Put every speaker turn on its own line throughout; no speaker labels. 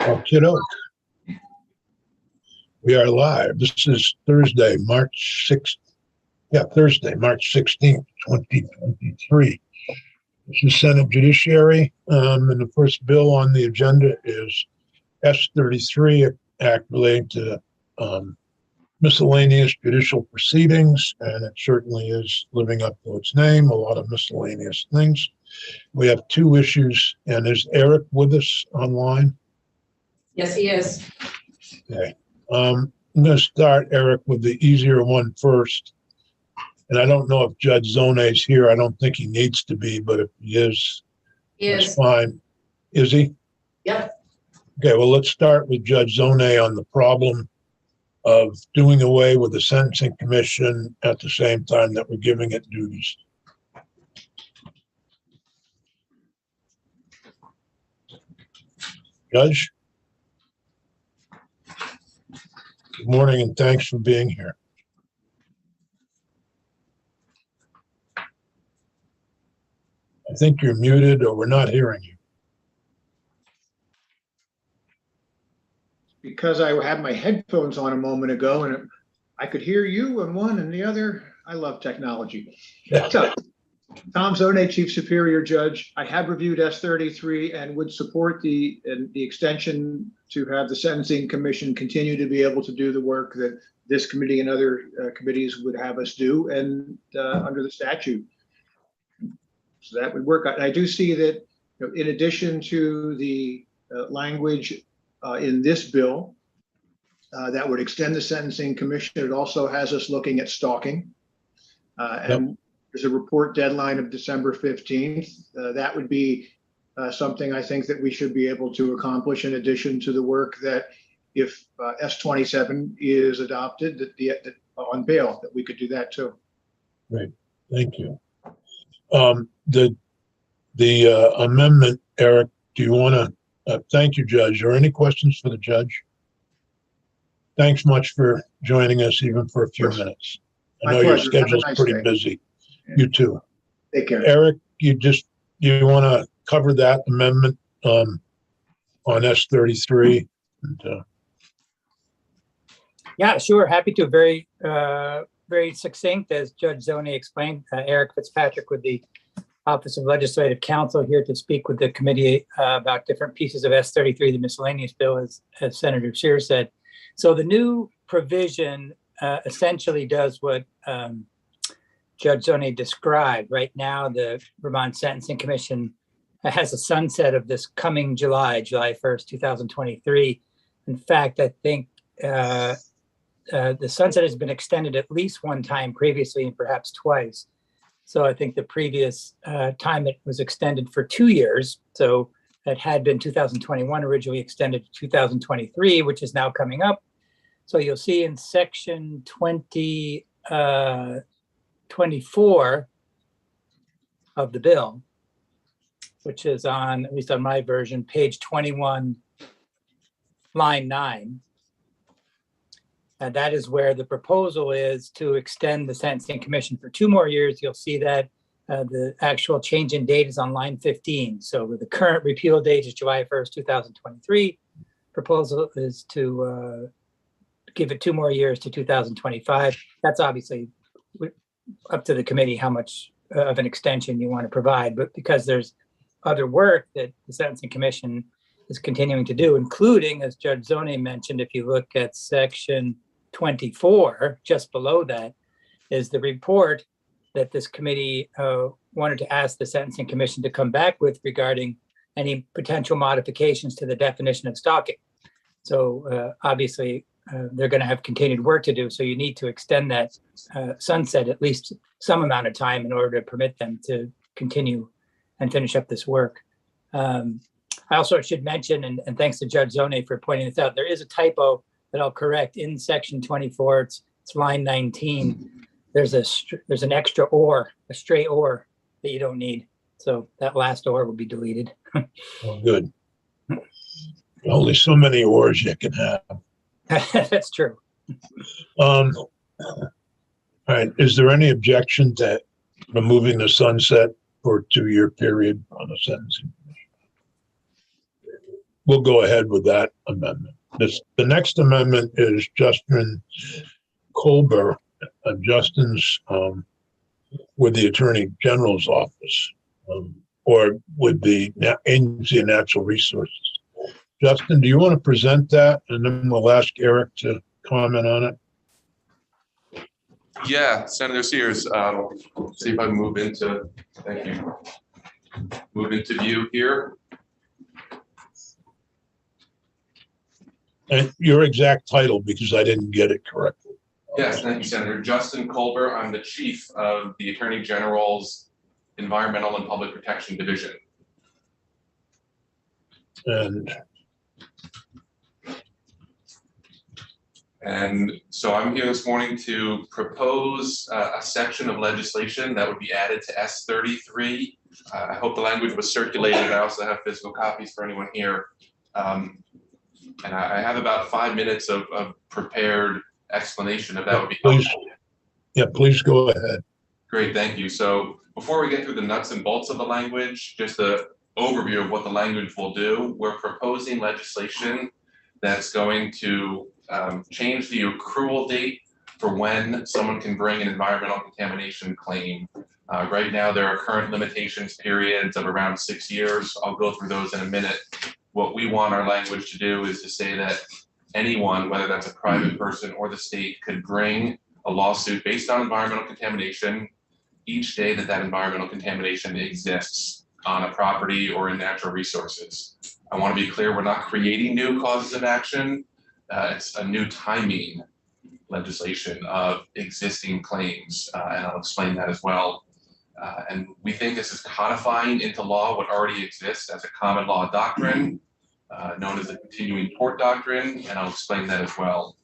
Okay, we are live. This is Thursday, March 6th. Yeah, Thursday, March 16th, 2023. This is Senate Judiciary. And the first bill on the agenda is S-33, Act relating to miscellaneous judicial proceedings. And it certainly is living up to its name, a lot of miscellaneous things. We have two issues. And is Eric with us online?
Yes, he is.
Okay. I'm going to start, Eric, with the easier one first. And I don't know if Judge Zone's here. I don't think he needs to be, but if he is, that's fine. Is he?
Yep.
Okay, well, let's start with Judge Zone on the problem of doing away with the Sentencing Commission at the same time that we're giving it duties. Judge? Good morning, and thanks for being here. I think you're muted or we're not hearing you.
Because I had my headphones on a moment ago and I could hear you in one and the other. I love technology. So, Tom Zone, Chief Superior Judge. I have reviewed S-33 and would support the extension to have the Sentencing Commission continue to be able to do the work that this committee and other committees would have us do, and under the statute. So that would work. I do see that, in addition to the language in this bill that would extend the Sentencing Commission, it also has us looking at stalking. And there's a report deadline of December 15th. That would be something I think that we should be able to accomplish, in addition to the work that if S-27 is adopted that on bail, that we could do that too.
Great, thank you. The amendment, Eric, do you want to, thank you, Judge. Are there any questions for the judge? Thanks much for joining us, even for a few minutes. I know your schedule's pretty busy. You too.
Take care.
Eric, you want to cover that amendment on S-33?
Yeah, sure. Happy to. Very, very succinct, as Judge Zone explained. Eric Fitzpatrick with the Office of Legislative Counsel here to speak with the committee about different pieces of S-33, the miscellaneous bill, as Senator Scheer said. So the new provision essentially does what Judge Zone described. Right now, the Vermont Sentencing Commission has a sunset of this coming July 1st, 2023. In fact, I think the sunset has been extended at least one time previously and perhaps twice. So I think the previous time it was extended for 2 years. So it had been 2021, originally extended to 2023, which is now coming up. So you'll see in section 24 of the bill, which is on, at least on my version, page 21, line 9. And that is where the proposal is to extend the Sentencing Commission for 2 more years. You'll see that the actual change in date is on line 15. So with the current repeal date is July 1st, 2023. Proposal is to give it 2 more years to 2025. That's obviously up to the committee how much of an extension you want to provide. But because there's other work that the Sentencing Commission is continuing to do, including, as Judge Zone mentioned, if you look at section 24, just below that is the report that this committee wanted to ask the Sentencing Commission to come back with regarding any potential modifications to the definition of stalking. So obviously they're going to have continued work to do. So you need to extend that sunset at least some amount of time in order to permit them to continue and finish up this work. I also should mention, and thanks to Judge Zone for pointing this out, there is a typo that I'll correct in section 24. It's line 19. There's an extra or, a stray or that you don't need. So that last or will be deleted.
Oh, good. Only so many ors you can have.
That's true.
All right. Is there any objection to removing the sunset for a 2-year period on the sentencing? we'll go ahead with that amendment. The next amendment is Justin Colbert. Justin's with the Attorney General's office, or with the Agency of Natural Resources. Justin, do you want to present that? And then we'll ask Eric to comment on it.
Yeah, Senator Sears, see if I can move into, thank you. Move into view here.
And your exact title, because I didn't get it correctly.
Yes, thank you, Senator. Justin Colbert, I'm the Chief of the Attorney General's Environmental and Public Protection Division. And so I'm here this morning to propose a section of legislation that would be added to S33. I hope the language was circulated. I also have physical copies for anyone here. And I have about 5 minutes of prepared explanation if that would be helpful.
Yeah, please go ahead.
Great, thank you. So before we get through the nuts and bolts of the language, just an overview of what the language will do. We're proposing legislation that's going to change the accrual date for when someone can bring an environmental contamination claim. Right now, there are current limitations periods of around 6 years. I'll go through those in a minute. What we want our language to do is to say that anyone, whether that's a private person or the state, could bring a lawsuit based on environmental contamination each day that that environmental contamination exists on a property or in natural resources. I want to be clear, we're not creating new causes of action. It's a new timing legislation of existing claims, and I'll explain that as well. And we think this is codifying into law what already exists as a common law doctrine, known as the continuing tort doctrine, and I'll explain that as well.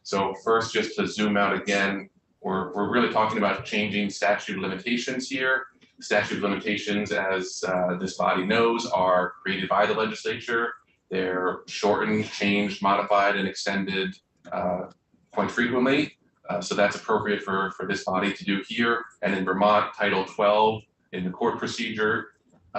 So first, just to zoom out again, we're really talking about changing statute of limitations here. Statute of limitations, as this body knows, are created by the legislature. They're shortened, changed, modified, and extended quite frequently. So that's appropriate for this body to do here. And in Vermont, Title 12 in the court procedure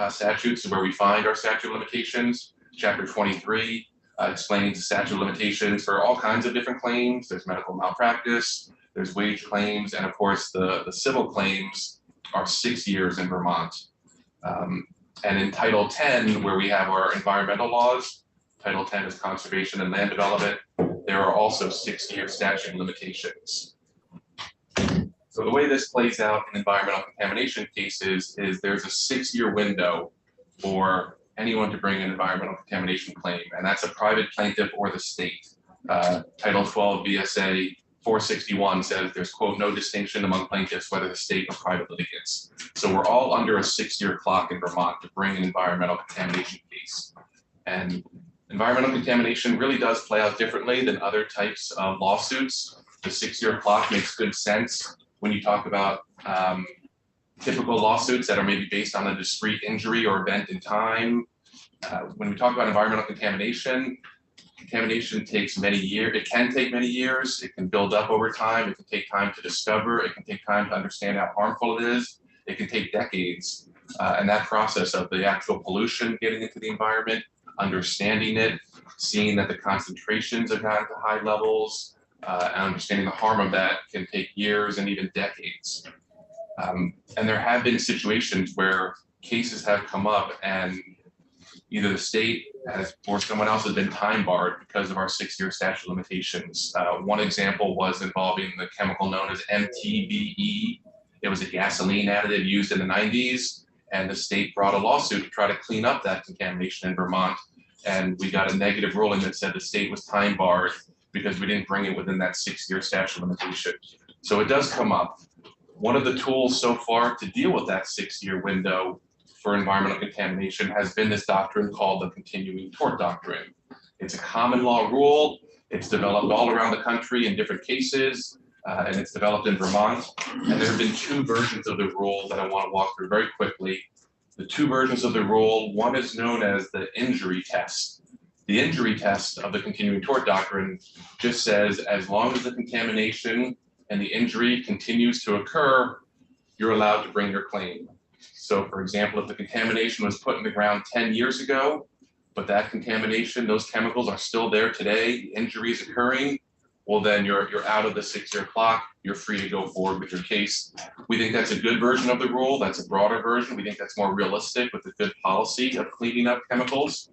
statutes is where we find our statute of limitations. Chapter 23 explains the statute of limitations for all kinds of different claims. There's medical malpractice, there's wage claims, and of course the civil claims are 6 years in Vermont. And in Title 10, where we have our environmental laws, Title 10 is conservation and land development, there are also 6-year statute of limitations. So the way this plays out in environmental contamination cases is there's a 6-year window for anyone to bring an environmental contamination claim, and that's a private plaintiff or the state. Title 12 VSA 461 says there's, quote, no distinction among plaintiffs whether the state or private litigants. So we're all under a 6-year clock in Vermont to bring an environmental contamination case. And environmental contamination really does play out differently than other types of lawsuits. The 6-year clock makes good sense when you talk about typical lawsuits that are maybe based on a discrete injury or event in time. When we talk about environmental contamination, contamination takes many years. It can take many years. It can build up over time. It can take time to discover. It can take time to understand how harmful it is. It can take decades. And that process of the actual pollution getting into the environment, understanding it, seeing that the concentrations have gotten to high levels, and understanding the harm of that can take years and even decades. And there have been situations where cases have come up and either the state has or someone else has been time barred because of our 6-year statute of limitations. One example was involving the chemical known as MTBE. It was a gasoline additive used in the 90s, and the state brought a lawsuit to try to clean up that contamination in Vermont. And we got a negative ruling that said the state was time barred because we didn't bring it within that 6-year statute of limitation. So it does come up. One of the tools so far to deal with that 6-year window for environmental contamination has been this doctrine called the continuing tort doctrine. It's a common law rule. It's developed all around the country in different cases, and it's developed in Vermont. And there have been 2 versions of the rule that I want to walk through very quickly. The 2 versions of the rule, one is known as the injury test. The injury test of the continuing tort doctrine just says as long as the contamination and the injury continues to occur, you're allowed to bring your claim. So for example, if the contamination was put in the ground 10 years ago, but that contamination, those chemicals are still there today, injuries occurring, well, then you're out of the 6-year clock. You're free to go forward with your case. We think that's a good version of the rule. That's a broader version. We think that's more realistic with a good policy of cleaning up chemicals.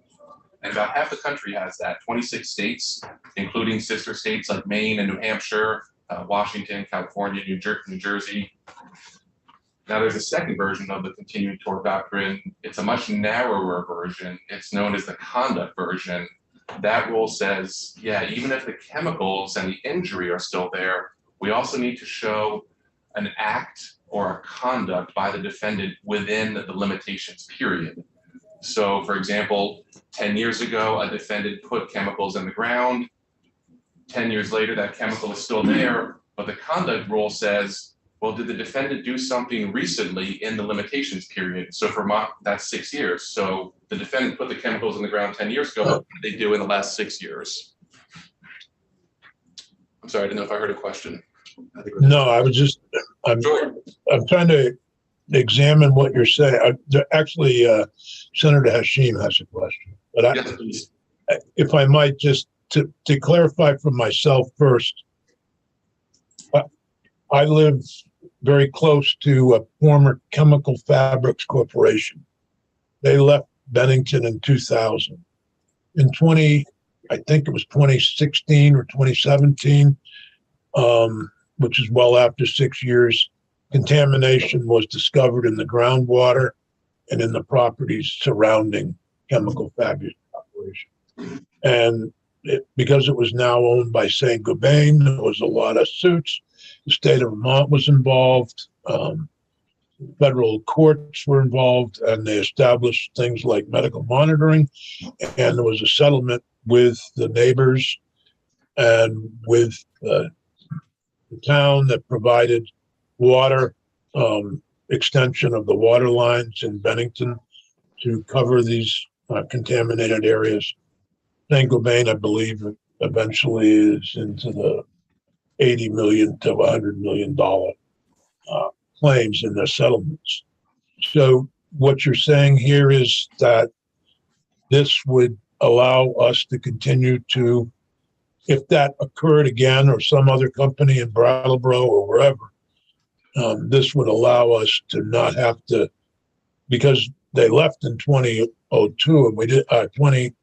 And about half the country has that, 26 states, including sister states like Maine and New Hampshire, Washington, California, New Jersey. Now there's a second version of the continuing tort doctrine. It's a much narrower version. It's known as the conduct version. That rule says, yeah, even if the chemicals and the injury are still there, we also need to show an act or a conduct by the defendant within the limitations period. So for example, 10 years ago, a defendant put chemicals in the ground. 10 years later, that chemical is still there, but the conduct rule says, well, did the defendant do something recently in the limitations period? So for that's 6 years. So the defendant put the chemicals in the ground 10 years ago. What did they do in the last 6 years? I'm sorry, I didn't know if I heard a question.
No, I was just, I'm trying to examine what you're saying. Actually, Senator Hashim has a question, but
Yes, please.
if I might just to clarify for myself first, I live very close to a former Chemical Fabrics Corporation. They left Bennington in 2000. In I think it was 2016 or 2017, which is well after 6 years, contamination was discovered in the groundwater and in the properties surrounding Chemical Fabrics Corporation. And because it was now owned by Saint-Gobain, there was a lot of suits. The state of Vermont was involved. Federal courts were involved, and they established things like medical monitoring. And there was a settlement with the neighbors and with the town that provided water, extension of the water lines in Bennington to cover these contaminated areas. Saint-Gobain, I believe, eventually is into the $80 million to $100 million claims in their settlements. So what you're saying here is that this would allow us to continue to, if that occurred again or some other company in Brattleboro or wherever, this would allow us to not have to, because they left in 2002 and we did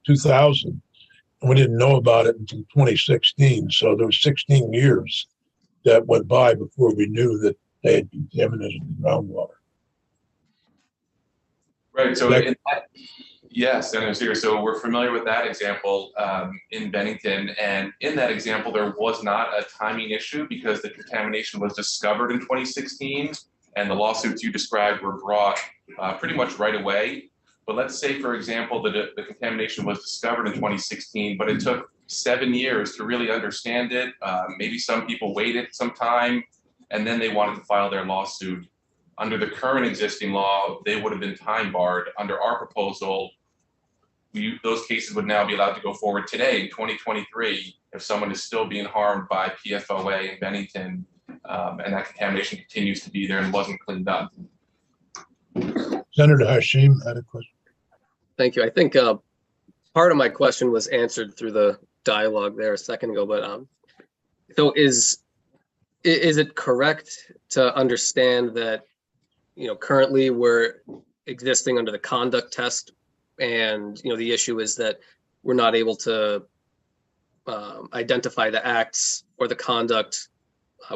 2000. And we didn't know about it until 2016. So there was 16 years that went by before we knew that they had contaminated the groundwater.
Right. So yes, and here. So we're familiar with that example in Bennington, and in that example, there was not a timing issue because the contamination was discovered in 2016, and the lawsuits you described were brought pretty much right away. But let's say, for example, that the contamination was discovered in 2016, but it took 7 years to really understand it. Maybe some people waited some time, and then they wanted to file their lawsuit. Under the current existing law, they would have been time barred. Under our proposal, those cases would now be allowed to go forward today, in 2023, if someone is still being harmed by PFOA in Bennington, and that contamination continues to be there and wasn't cleaned up.
Senator Hashim had a question.
Thank you. I think part of my question was answered through the dialogue there a second ago, but so is it correct to understand that, you know, currently we're existing under the conduct test, and, you know, the issue is that we're not able to identify the acts or the conduct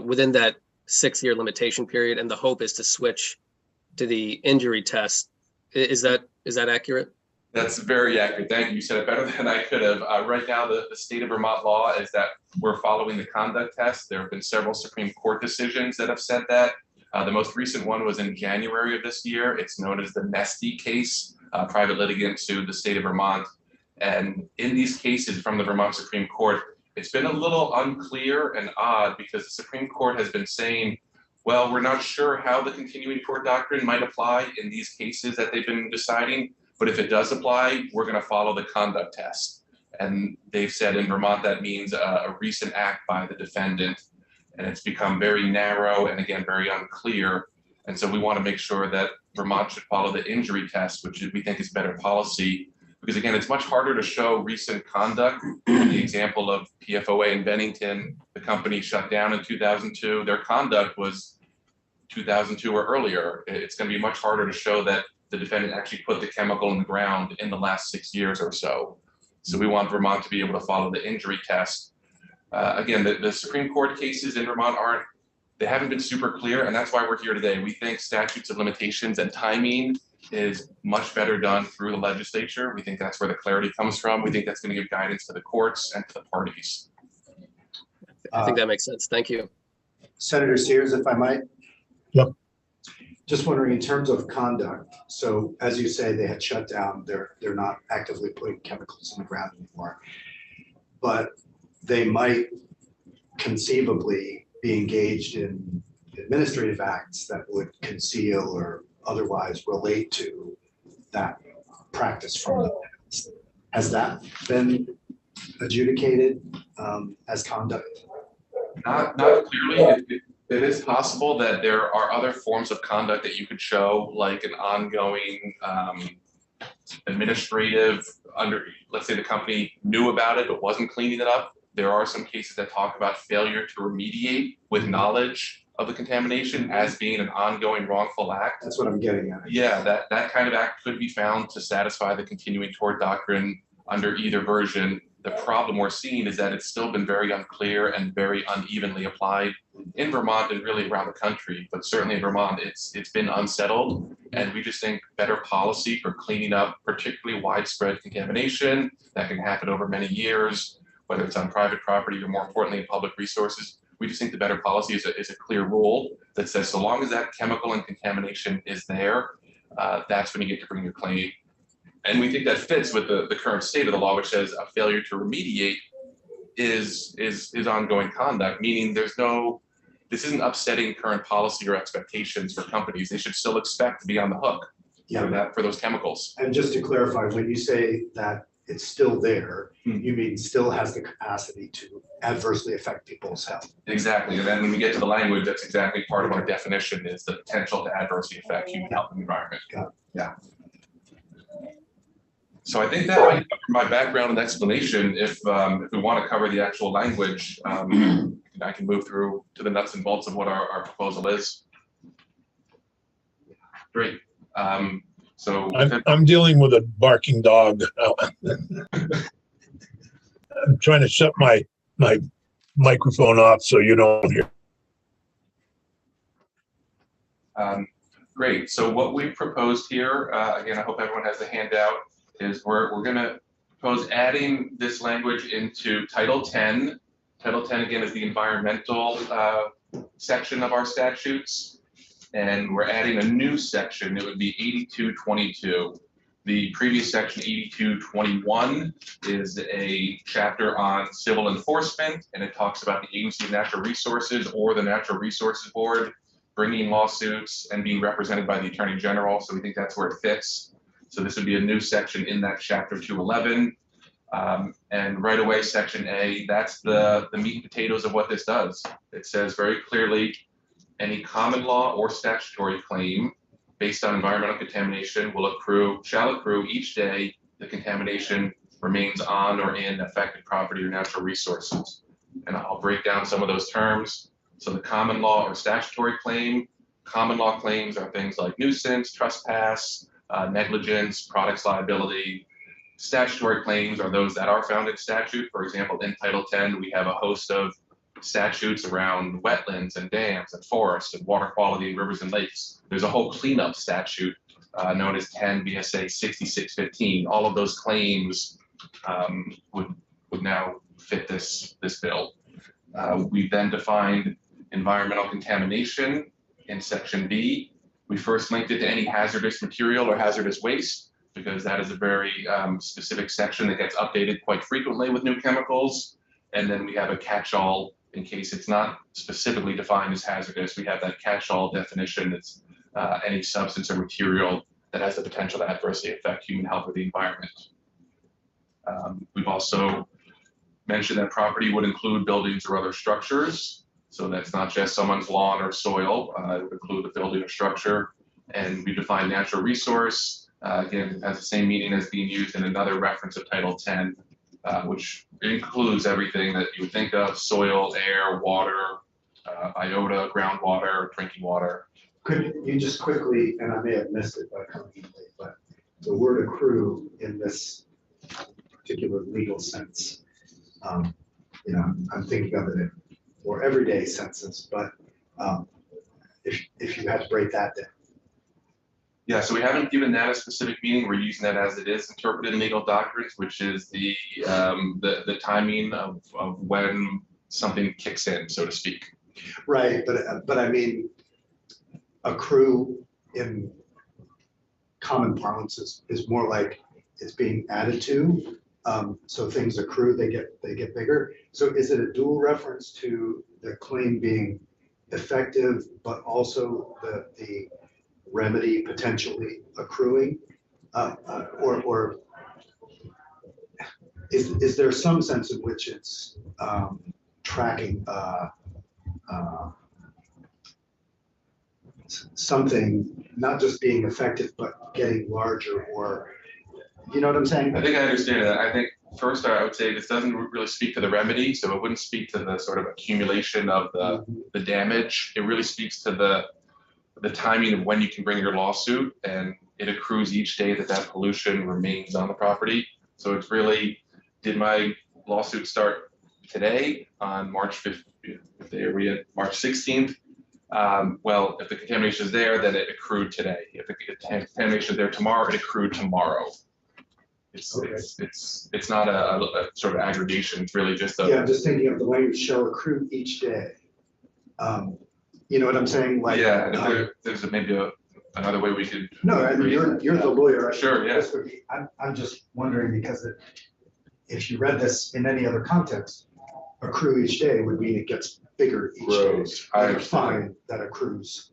within that 6-year limitation period, and the hope is to switch to the injury test. Is that accurate?
That's very accurate. Thank you. You said it better than I could have. Right now, the state of Vermont law is that we're following the conduct test. There have been several Supreme Court decisions that have said that. The most recent one was in January of this year. It's known as the Nesty case. Private litigant sued the state of Vermont. And in these cases from the Vermont Supreme Court, it's been a little unclear and odd because the Supreme Court has been saying, well, we're not sure how the continuing tort doctrine might apply in these cases that they've been deciding. But if it does apply, we're going to follow the conduct test. And they've said in Vermont that means a recent act by the defendant. And it's become very narrow and, again, very unclear. And so we want to make sure that Vermont should follow the injury test, which we think is better policy. Because again, it's much harder to show recent conduct. The example of PFOA in Bennington, the company shut down in 2002. Their conduct was 2002 or earlier. It's going to be much harder to show that the defendant actually put the chemical in the ground in the last 6 years or so. So we want Vermont to be able to follow the injury test. Again, the Supreme Court cases in Vermont they haven't been super clear, and that's why we're here today. We think statutes of limitations and timing is much better done through the legislature. We think that's where the clarity comes from. We think that's going to give guidance to the courts and to the parties.
I think that makes sense. Thank you.
Senator Sears, if I might.
Yep.
Just wondering in terms of conduct. So as you say, they had shut down. They're not actively putting chemicals in the ground anymore, but they might conceivably be engaged in administrative acts that would conceal or otherwise relate to that practice from the past. Has that been adjudicated as conduct?
Not clearly. It is possible that there are other forms of conduct that you could show, like an ongoing administrative let's say the company knew about it but wasn't cleaning it up. There are some cases that talk about failure to remediate with knowledge of the contamination as being an ongoing wrongful act.
That's what I'm getting at.
Yeah, that kind of act could be found to satisfy the continuing tort doctrine under either version. The problem we're seeing is that it's still been very unclear and very unevenly applied in Vermont and really around the country, but certainly in Vermont, it's been unsettled. And we just think better policy for cleaning up particularly widespread contamination that can happen over many years, whether it's on private property or more importantly, in public resources. We just think the better policy is a clear rule that says so long as that chemical and contamination is there, that's when you get to bring your claim. And we think that fits with the current state of the law, which says a failure to remediate is ongoing conduct, meaning this isn't upsetting current policy or expectations for companies. They should still expect to be on the hook for those chemicals.
And just to clarify, when you say that it's still there, you mean still has the capacity to adversely affect people's health?
Exactly. And then when we get to the language, that's exactly part of our definition is the potential to adversely affect human health and environment.
Got it.
Yeah. So I think that might cover my background and explanation. If we want to cover the actual language, I can move through to the nuts and bolts of what our proposal is. Great. So
I'm dealing with a barking dog. I'm trying to shut my microphone off so you don't hear.
Great. So what we proposed here, again, I hope everyone has the handout, is we're going to propose adding this language into Title 10. Title 10, again, is the environmental section of our statutes. And we're adding a new section. It would be 8222. The previous section, 8221, is a chapter on civil enforcement, and it talks about the Agency of Natural Resources or the Natural Resources Board bringing lawsuits and being represented by the Attorney General. So we think that's where it fits. So this would be a new section in that chapter 211. And right away, section A, that's the meat and potatoes of what this does. It says very clearly, any common law or statutory claim based on environmental contamination shall accrue each day the contamination remains on or in affected property or natural resources. And I'll break down some of those terms. So the common law or statutory claim, common law claims are things like nuisance, trespass, negligence, products liability. Statutory claims are those that are found in statute. For example, in Title 10, we have a host of statutes around wetlands and dams and forests and water quality in rivers and lakes. There's a whole cleanup statute known as 10 VSA 6615. All of those claims would now fit this bill. We then defined environmental contamination in section B. We first linked it to any hazardous material or hazardous waste, because that is a very specific section that gets updated quite frequently with new chemicals. And then we have a catch-all in case it's not specifically defined as hazardous. We have that catch-all definition that's any substance or material that has the potential to adversely affect human health or the environment. We've also mentioned that property would include buildings or other structures. So that's not just someone's lawn or soil. It would include a building or structure. And we define natural resource Again, it has the same meaning as being used in another reference of Title 10, which includes everything that you would think of: soil, air, water, iota, groundwater, drinking water.
Could you just quickly, and I may have missed it by coming in late, but the word accrue in this particular legal sense, I'm thinking of it in more everyday senses, but if you had to break that down.
Yeah, so we haven't given that a specific meaning. We're using that as it is interpreted in legal doctrines, which is the timing of when something kicks in, so to speak.
Right, but I mean, accrue in common parlance is more like it's being added to. So things accrue, they get bigger. So is it a dual reference to the claim being effective, but also the remedy potentially accruing? Or is there some sense in which it's tracking something not just being effective, but getting larger, or you know what I'm saying?
I think I understand that. I think first I would say this doesn't really speak to the remedy, so it wouldn't speak to the sort of accumulation of the damage. It really speaks to the timing of when you can bring your lawsuit, and it accrues each day that pollution remains on the property. So it's really, did my lawsuit start today on March 5th? Are we at March 16th? Well, if the contamination is there, then it accrued today. If the contamination is there tomorrow, it accrued tomorrow. It's not a sort of aggregation. It's really just a.
Yeah, I'm just thinking of the language shall accrue each day. You know what I'm saying? Like,
yeah, and there's maybe another way we could.
No, I mean, you're the lawyer.
Sure, yeah.
I'm just wondering, because if you read this in any other context, accrue each day would mean it gets bigger each day. Like a fine that accrues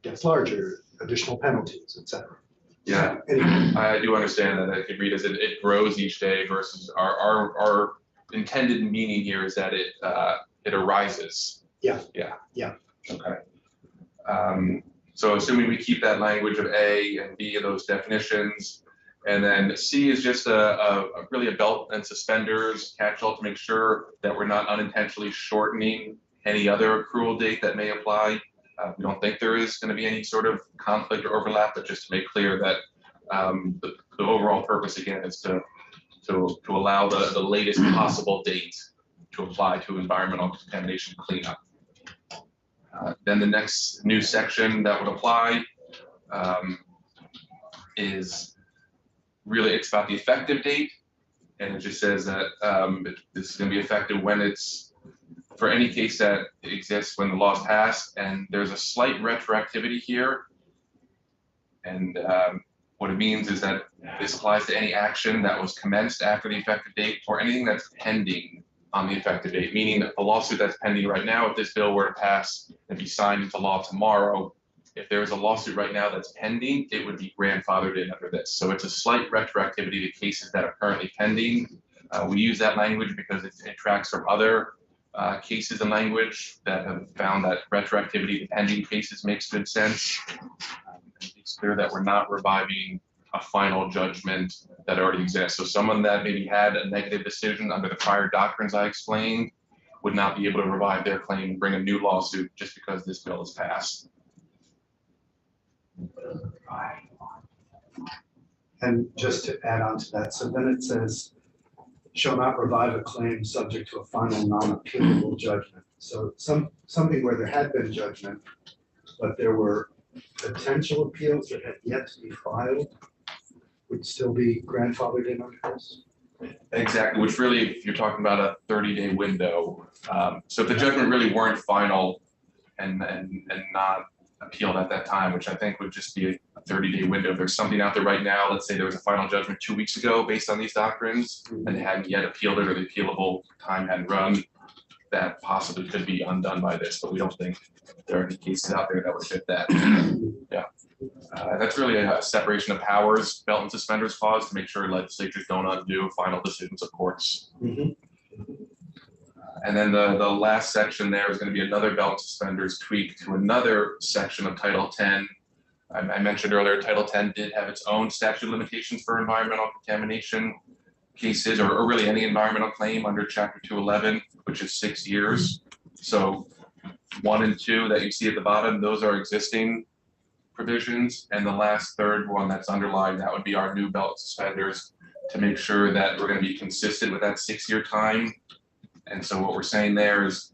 gets larger, additional penalties, etc.
Yeah,
anyway.
I do understand that. I could read as it grows each day versus our intended meaning here is that it arises.
Yeah.
Yeah.
Yeah.
Okay. So assuming we keep that language of A and B of those definitions, and then C is just really a belt and suspenders catch-all to make sure that we're not unintentionally shortening any other accrual date that may apply. We don't think there is going to be any sort of conflict or overlap, but just to make clear that the overall purpose again is to allow the latest possible date to apply to environmental contamination cleanup. Then the next new section that would apply is really, it's about the effective date, and it just says that this is going to be effective when it's for any case that exists when the law is passed, and there's a slight retroactivity here. And what it means is that this applies to any action that was commenced after the effective date or anything that's pending on the effective date, meaning that the lawsuit that's pending right now, if this bill were to pass and be signed into law tomorrow, if there is a lawsuit right now that's pending, it would be grandfathered in under this. So it's a slight retroactivity to cases that are currently pending. We use that language because it tracks from other cases and language that have found that retroactivity to pending cases makes good sense. It's clear that we're not reviving a final judgment that already exists. So someone that maybe had a negative decision under the prior doctrines I explained would not be able to revive their claim and bring a new lawsuit just because this bill is passed.
And just to add on to that, so then it says, shall not revive a claim subject to a final non-appealable judgment. So something where there had been judgment, but there were potential appeals that had yet to be filed would still be grandfathered in under this?
Exactly, which really, if you're talking about a 30-day window, so if the judgment really weren't final and not appealed at that time, which I think would just be a 30-day window. If there's something out there right now, let's say there was a final judgment 2 weeks ago based on these doctrines, and they hadn't yet appealed it or the appealable time hadn't run, that possibly could be undone by this, but we don't think there are any cases out there that would fit that. Yeah. That's really a separation of powers, belt and suspenders clause to make sure legislatures don't undo final decisions of courts. And then the last section there is going to be another belt and suspenders tweak to another section of Title 10 I mentioned earlier, Title 10 did have its own statute of limitations for environmental contamination cases, or really any environmental claim under Chapter 211, which is 6 years. So 1 and 2 that you see at the bottom, those are existing provisions, and the last third one that's underlined, that would be our new belt and suspenders to make sure that we're going to be consistent with that 6-year time. And so what we're saying there is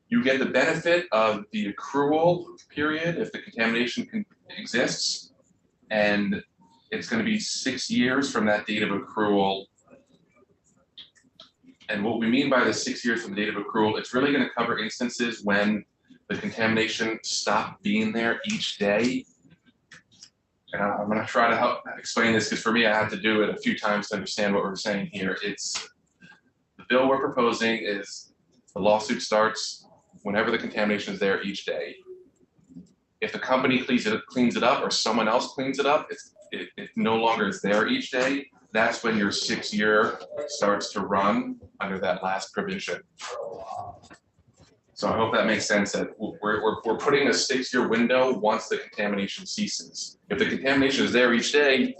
you get the benefit of the accrual period if the contamination exists, and it's going to be 6 years from that date of accrual. And what we mean by the 6 years from the date of accrual, it's really going to cover instances when the contamination stopped being there each day. And I'm going to try to help explain this because for me, I had to do it a few times to understand what we're saying here. It's the bill we're proposing is the lawsuit starts whenever the contamination is there each day. If the company cleans it up or someone else cleans it up, it no longer is there each day. That's when your 6-year starts to run under that last provision. So I hope that makes sense that we're putting a 6-year window once the contamination ceases. If the contamination is there each day,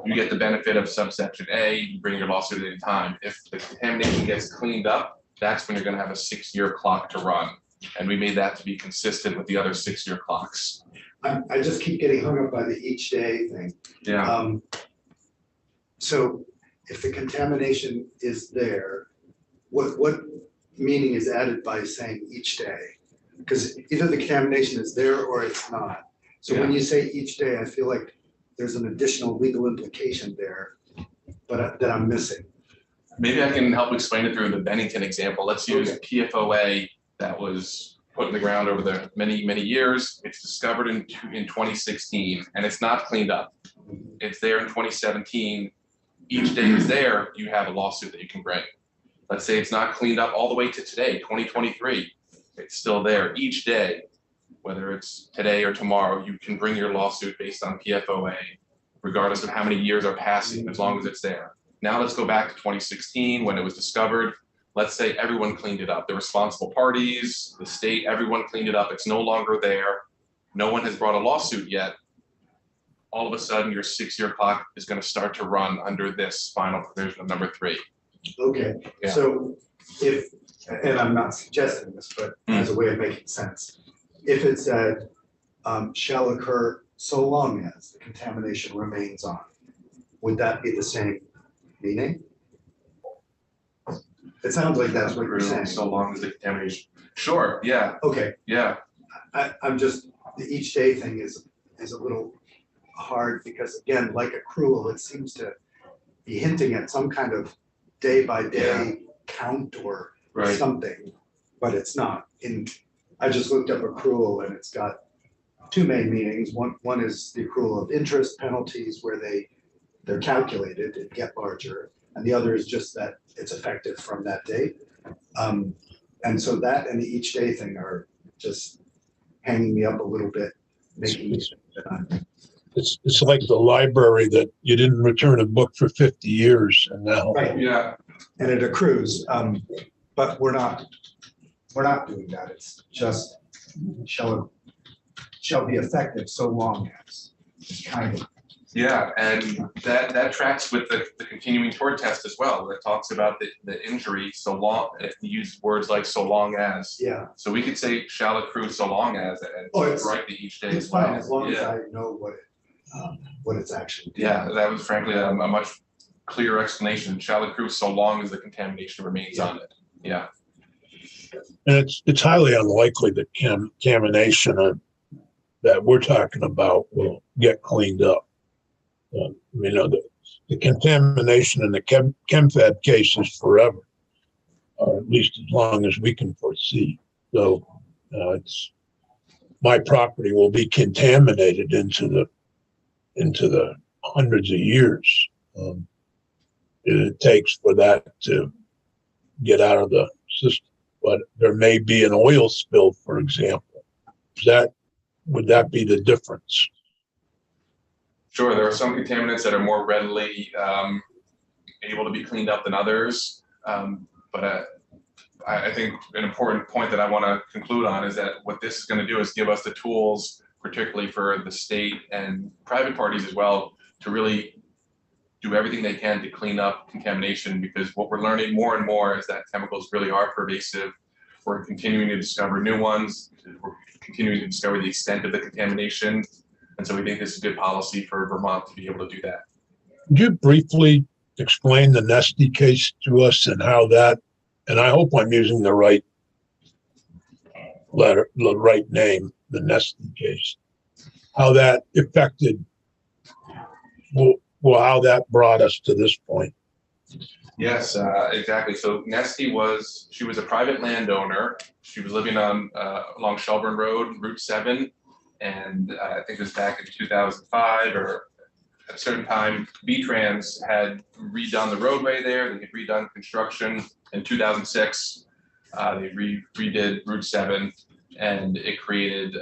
you get the benefit of subsection A, you bring your lawsuit at any time. If the contamination gets cleaned up, that's when you're going to have a 6-year clock to run. And we made that to be consistent with the other 6-year clocks.
I just keep getting hung up by the each day thing.
Yeah.
So if the contamination is there, what meaning is added by saying each day? Because either the contamination is there or it's not. So when you say each day, I feel like there's an additional legal implication there, but that I'm missing.
Maybe I can help explain it through the Bennington example. Let's use PFOA that was put in the ground over the many, many years. It's discovered in 2016 and it's not cleaned up. It's there in 2017. Each day it's there, you have a lawsuit that you can bring. Let's say it's not cleaned up all the way to today, 2023. It's still there each day, whether it's today or tomorrow, you can bring your lawsuit based on PFOA, regardless of how many years are passing, as long as it's there. Now let's go back to 2016 when it was discovered. Let's say everyone cleaned it up. The responsible parties, the state, everyone cleaned it up. It's no longer there. No one has brought a lawsuit yet. All of a sudden, your 6-year clock is going to start to run under this final provision of number 3.
Okay,
Yeah.
so if, and I'm not suggesting this, but as a way of making sense, if it said shall occur so long as the contamination remains on, would that be the same meaning? It sounds like that's what you're saying.
So long as the contamination. Sure, yeah,
Okay,
yeah.
I'm just, the each day thing is a little hard because again, like accrual, it seems to be hinting at some kind of day by day count or something, but it's not. I just looked up accrual and it's got 2 main meanings. One is the accrual of interest penalties where they're calculated and get larger, and the other is just that it's effective from that date. And so that and the each day thing are just hanging me up a little bit, making me
It's like the library that you didn't return a book for 50 years and now.
right.
Yeah,
And it accrues, but we're not doing that. It's just shall be effective so long as. It's kind of.
yeah, and that tracks with the continuing tort test as well, that talks about the injury so long, if you use words like so long as.
Yeah,
So we could say shall accrue so long as, and write the each day
it's
as well.
fine as long as
Yeah.
I know what it's actually doing.
Yeah, that was frankly a much clearer explanation. Shall accrue so long as the contamination remains on it. Yeah.
And it's highly unlikely that contamination that we're talking about will get cleaned up. The contamination in the ChemFed case is forever, or at least as long as we can foresee. So it's my property will be contaminated into the hundreds of years it takes for that to get out of the system. But there may be an oil spill, for example. Would that be the difference?
Sure, there are some contaminants that are more readily able to be cleaned up than others. But I think an important point that I want to conclude on is that what this is going to do is give us the tools particularly for the state and private parties as well, to really do everything they can to clean up contamination, because what we're learning more and more is that chemicals really are pervasive. We're continuing to discover new ones. We're continuing to discover the extent of the contamination. And so we think this is good policy for Vermont to be able to do that.
Could you briefly explain the Nesty case to us and how that, and I hope I'm using the right letter, the right name, the Nesty case, how that affected, well, how that brought us to this point?
Yes, exactly. So Nesty was a private landowner. She was living on along Shelburne Road, Route 7. And I think it was back in 2005 or at a certain time, V-Trans had redone the roadway there. They had redone construction in 2006. They redid Route 7, and it created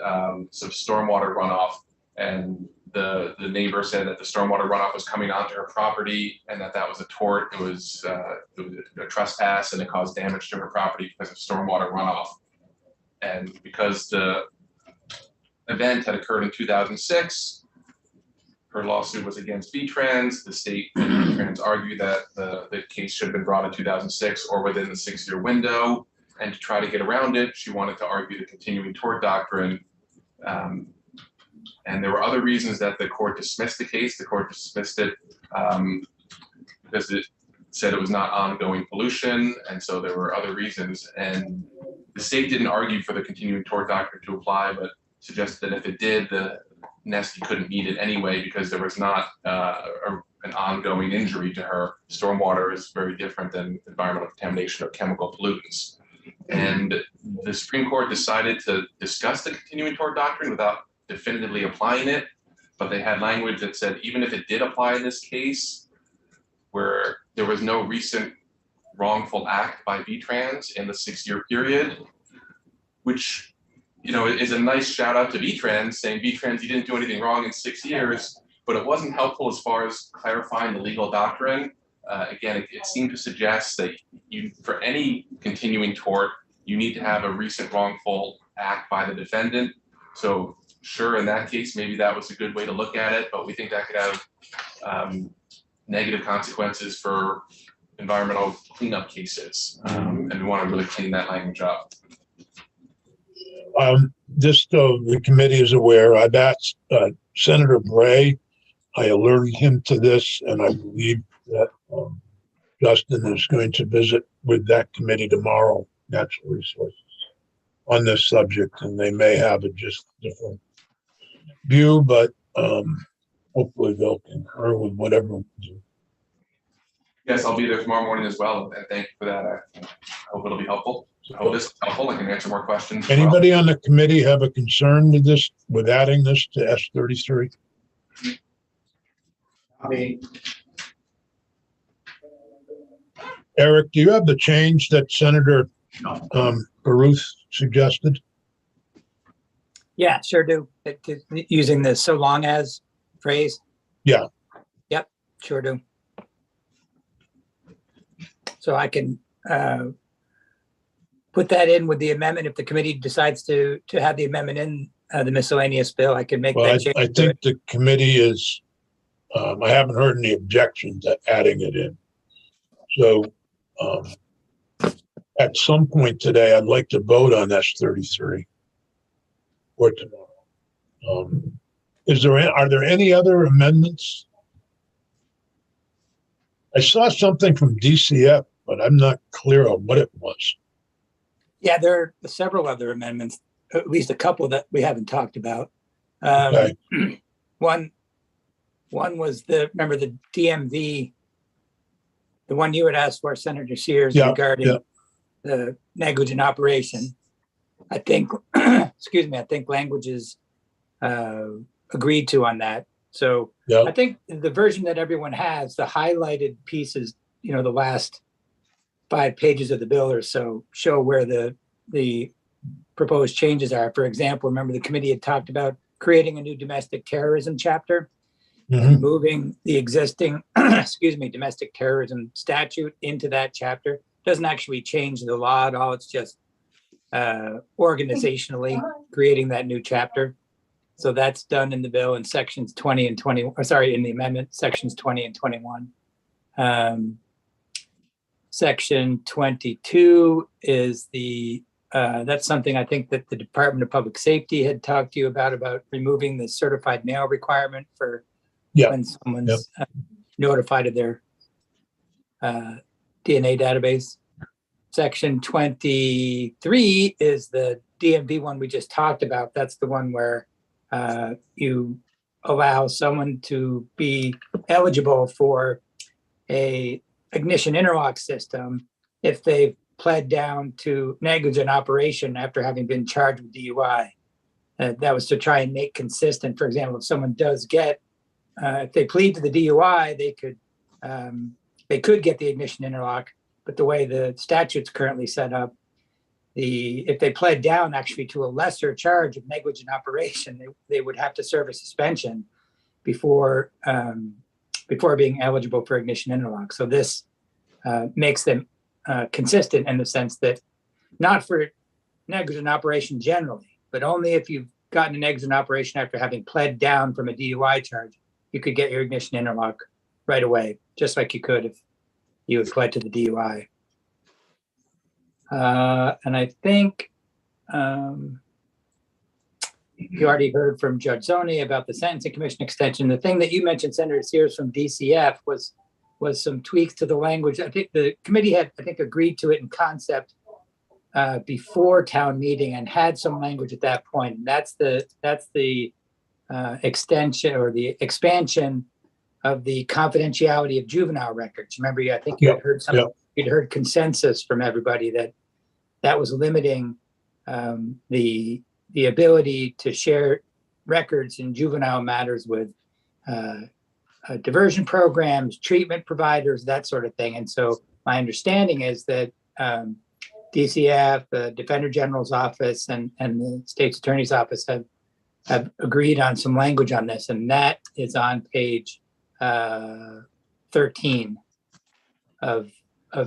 some stormwater runoff. And the neighbor said that the stormwater runoff was coming onto her property, and that was a tort. It was a trespass, and it caused damage to her property because of stormwater runoff. And because the event had occurred in 2006, her lawsuit was against V-Trans. The state and V-Trans argued that the case should have been brought in 2006 or within the 6-year window. And to try to get around it, she wanted to argue the continuing tort doctrine. And there were other reasons that the court dismissed the case. The court dismissed it because it said it was not ongoing pollution. And so there were other reasons. And the state didn't argue for the continuing tort doctrine to apply, but suggested that if it did, the Nesty couldn't meet it anyway because there was not an ongoing injury to her. Stormwater is very different than environmental contamination or chemical pollutants. And the Supreme Court decided to discuss the continuing tort doctrine without definitively applying it, but they had language that said even if it did apply in this case, where there was no recent wrongful act by V-Trans in the 6-year period, which is a nice shout out to V-Trans, saying V-Trans, you didn't do anything wrong in 6 years, but it wasn't helpful as far as clarifying the legal doctrine. Again, it seemed to suggest that for any continuing tort, you need to have a recent wrongful act by the defendant. So sure, in that case, maybe that was a good way to look at it, but we think that could have negative consequences for environmental cleanup cases. And we want to really clean that language up.
Just so the committee is aware, I've asked Senator Bray, I alerted him to this, and I believe that Justin is going to visit with that committee tomorrow, Natural Resources, on this subject, and they may have a just different view, but hopefully they'll concur with whatever we do.
Yes, I'll be there tomorrow morning as well, and thank you for that. I hope it'll be helpful. I hope this is helpful. I can answer more questions.
Anybody on the committee have a concern with this, with adding this to S33?
I mean,
Eric, do you have the change that Senator Baruth suggested?
Yeah, sure do. Using the "so long as" phrase.
Yeah.
Yep, sure do. So I can put that in with the amendment if the committee decides to have the amendment in the miscellaneous bill. I can make that change.
I think the committee is. I haven't heard any objections to adding it in. So at some point today, I'd like to vote on S33 or tomorrow. Are there any other amendments? I saw something from DCF, but I'm not clear on what it was.
Yeah, there are several other amendments, at least a couple that we haven't talked about.
Okay.
One was remember the DMV, the one you had asked for, Senator Sears,
Yeah,
regarding the negligent operation. I think, excuse me, I think language is agreed to on that. So I think the version that everyone has, the highlighted pieces, the last 5 pages of the bill or so show where the proposed changes are. For example, remember the committee had talked about creating a new domestic terrorism chapter and moving the existing, domestic terrorism statute into that chapter. Doesn't actually change the law at all. It's just organizationally creating that new chapter. So that's done in the bill in sections 20 and 20, or sorry, in the amendment, sections 20 and 21. Section 22 is that's something I think that the Department of Public Safety had talked to you about removing the certified mail requirement for when someone's notified of their DNA database. Section 23 is the DMV one we just talked about. That's the one where you allow someone to be eligible for a ignition interlock system if they've pled down to negligent operation after having been charged with DUI. That was to try and make consistent. For example, if someone does get, if they plead to the DUI, they could get the ignition interlock. But the way the statute's currently set up, if they pled down actually to a lesser charge of negligent operation, they would have to serve a suspension before being eligible for ignition interlock. So this makes them consistent in the sense that not for negligent operation generally, but only if you've gotten a negligent operation after having pled down from a DUI charge, you could get your ignition interlock right away, just like you could if you had pled to the DUI. And I think you already heard from Judge Zoni about the Sentencing Commission extension. The thing that you mentioned, Senator Sears, from DCF was some tweaks to the language. I think the committee had, agreed to it in concept before town meeting and had some language at that point. And that's the extension or the expansion of the confidentiality of juvenile records. Remember, I think you had heard you'd heard consensus from everybody that was limiting the ability to share records in juvenile matters with diversion programs, treatment providers, that sort of thing. And so my understanding is that DCF, the Defender General's office, and the State's Attorney's office have agreed on some language on this, and that is on page 13 of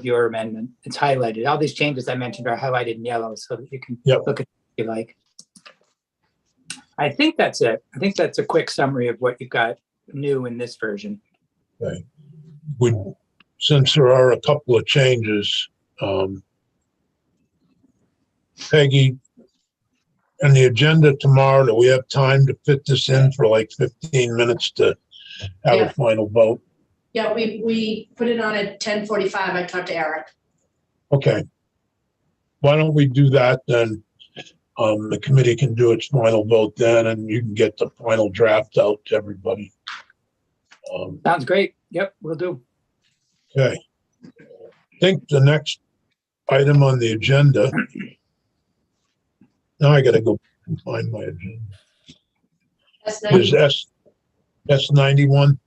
your amendment. It's highlighted. All these changes I mentioned are highlighted in yellow so that you can look at it if you like. I think that's it. I think that's a quick summary of what you've got new in this version.
Okay. Since there are a couple of changes, Peggy, on the agenda tomorrow, do we have time to fit this in for like 15 minutes to have a final vote?
Yeah, we put it on at 10:45. I talked to Eric.
Okay. Why don't we do that then? The committee can do its final vote then, and you can get the final draft out to everybody.
Sounds great. Yep, we'll do.
Okay. I think the next item on the agenda, now I got to go and find my agenda, is S91.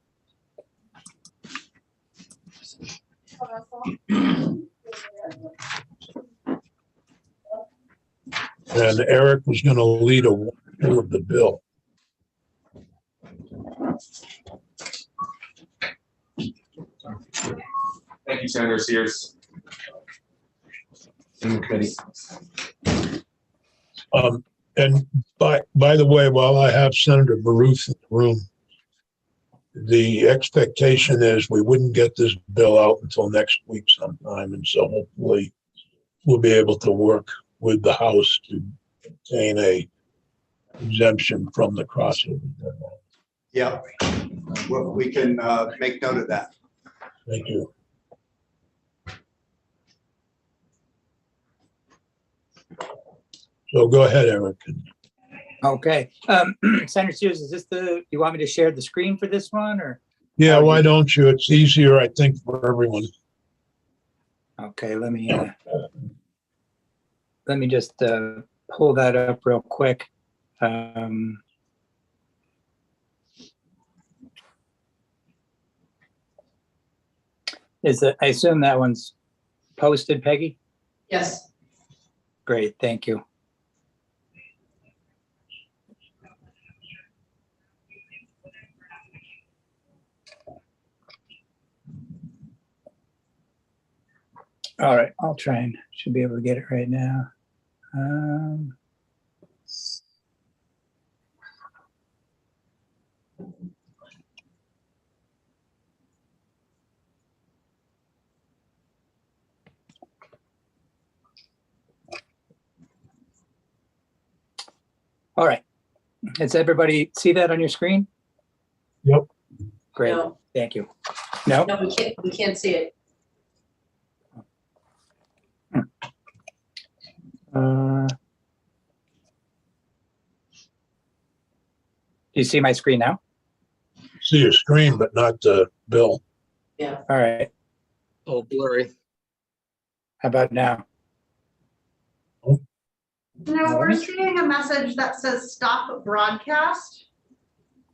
And Eric was going to lead a walkthrough of the bill.
Thank you, Senator Sears.
Okay. And by the way, while I have Senator Baruth in the room, the expectation is we wouldn't get this bill out until next week sometime. And so hopefully we'll be able to work with the House to obtain a exemption from the crossover deadline.
Yeah, well, we can make note of that.
Thank you. So go ahead, Eric.
Okay. Senator Sears, is this you want me to share the screen for this one, or?
Yeah, why don't you? It's easier, I think, for everyone.
Okay, let me just pull that up real quick. I assume that one's posted, Peggy?
Yes.
Great, thank you. All right, I'll try and should be able to get it right now. All right. Does everybody see that on your screen?
Yep.
Great,
No,
thank you. No?
no, we can't see it.
Do you see my screen now?
See your screen, but not the bill.
Yeah.
All right,
Oh, blurry.
how about now?
No, we're seeing a message that says stop broadcast.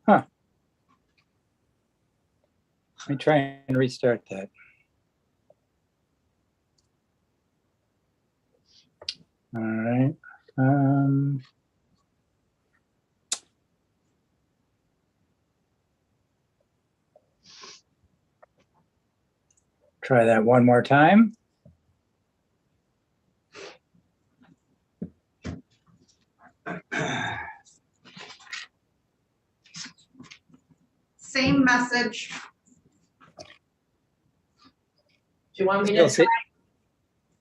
Let me try and restart that. All right. Try that one more time.
Same message.
Do you want me
Still
to
see-
try?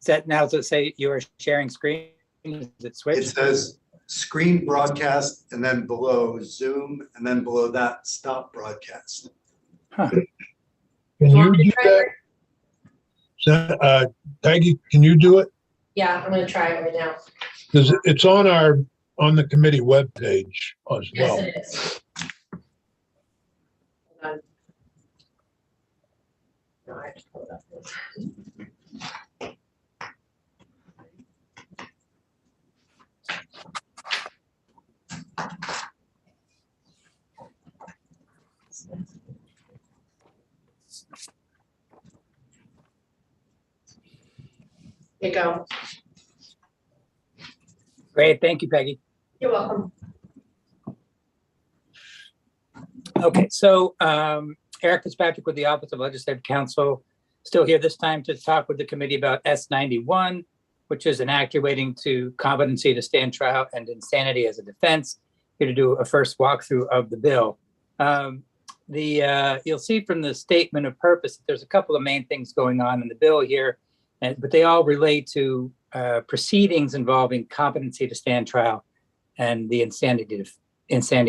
Is that now, does it say you are sharing screen? Is it
It
switched?
says screen broadcast and then below Zoom and then below that stop broadcast.
Huh.
Can
You want
you
me to
do
try
that?
it?
Peggy, can you do it?
Yeah, I'm gonna try it right now.
Because it's on the committee webpage as
Yes,
well.
it is. Hold on. No, I have to pull it up. Here you go.
Great, thank you, Peggy.
You're welcome.
Okay, so Eric Fitzpatrick with the Office of Legislative Counsel, still here this time to talk with the committee about S91, which is an act relating to competency to stand trial and insanity as a defense. Here to do a first walkthrough of the bill. You'll see from the statement of purpose that there's a couple of main things going on in the bill here, but they all relate to proceedings involving competency to stand trial and the insanity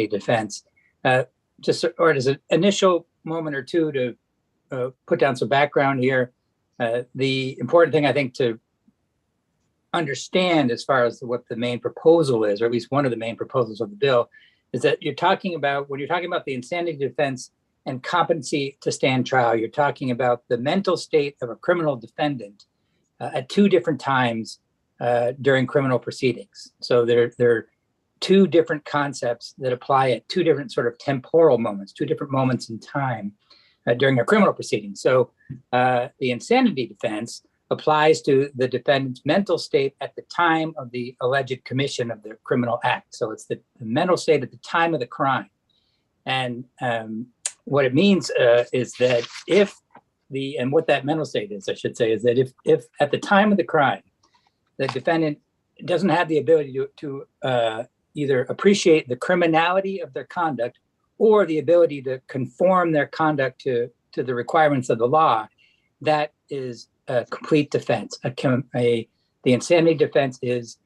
defense. Just or as an initial moment or two to put down some background here. The important thing I think to understand as far as what the main proposal is, or at least one of the main proposals of the bill, is that when you're talking about the insanity defense and competency to stand trial, you're talking about the mental state of a criminal defendant at two different times during criminal proceedings. So there are two different concepts that apply at two different sort of temporal moments, two different moments in time during a criminal proceeding. So the insanity defense applies to the defendant's mental state at the time of the alleged commission of the criminal act. So it's the mental state at the time of the crime. And what it means is that and what that mental state is, I should say, is that if at the time of the crime, the defendant doesn't have the ability to either appreciate the criminality of their conduct or the ability to conform their conduct to the requirements of the law, that is a complete defense. The insanity defense is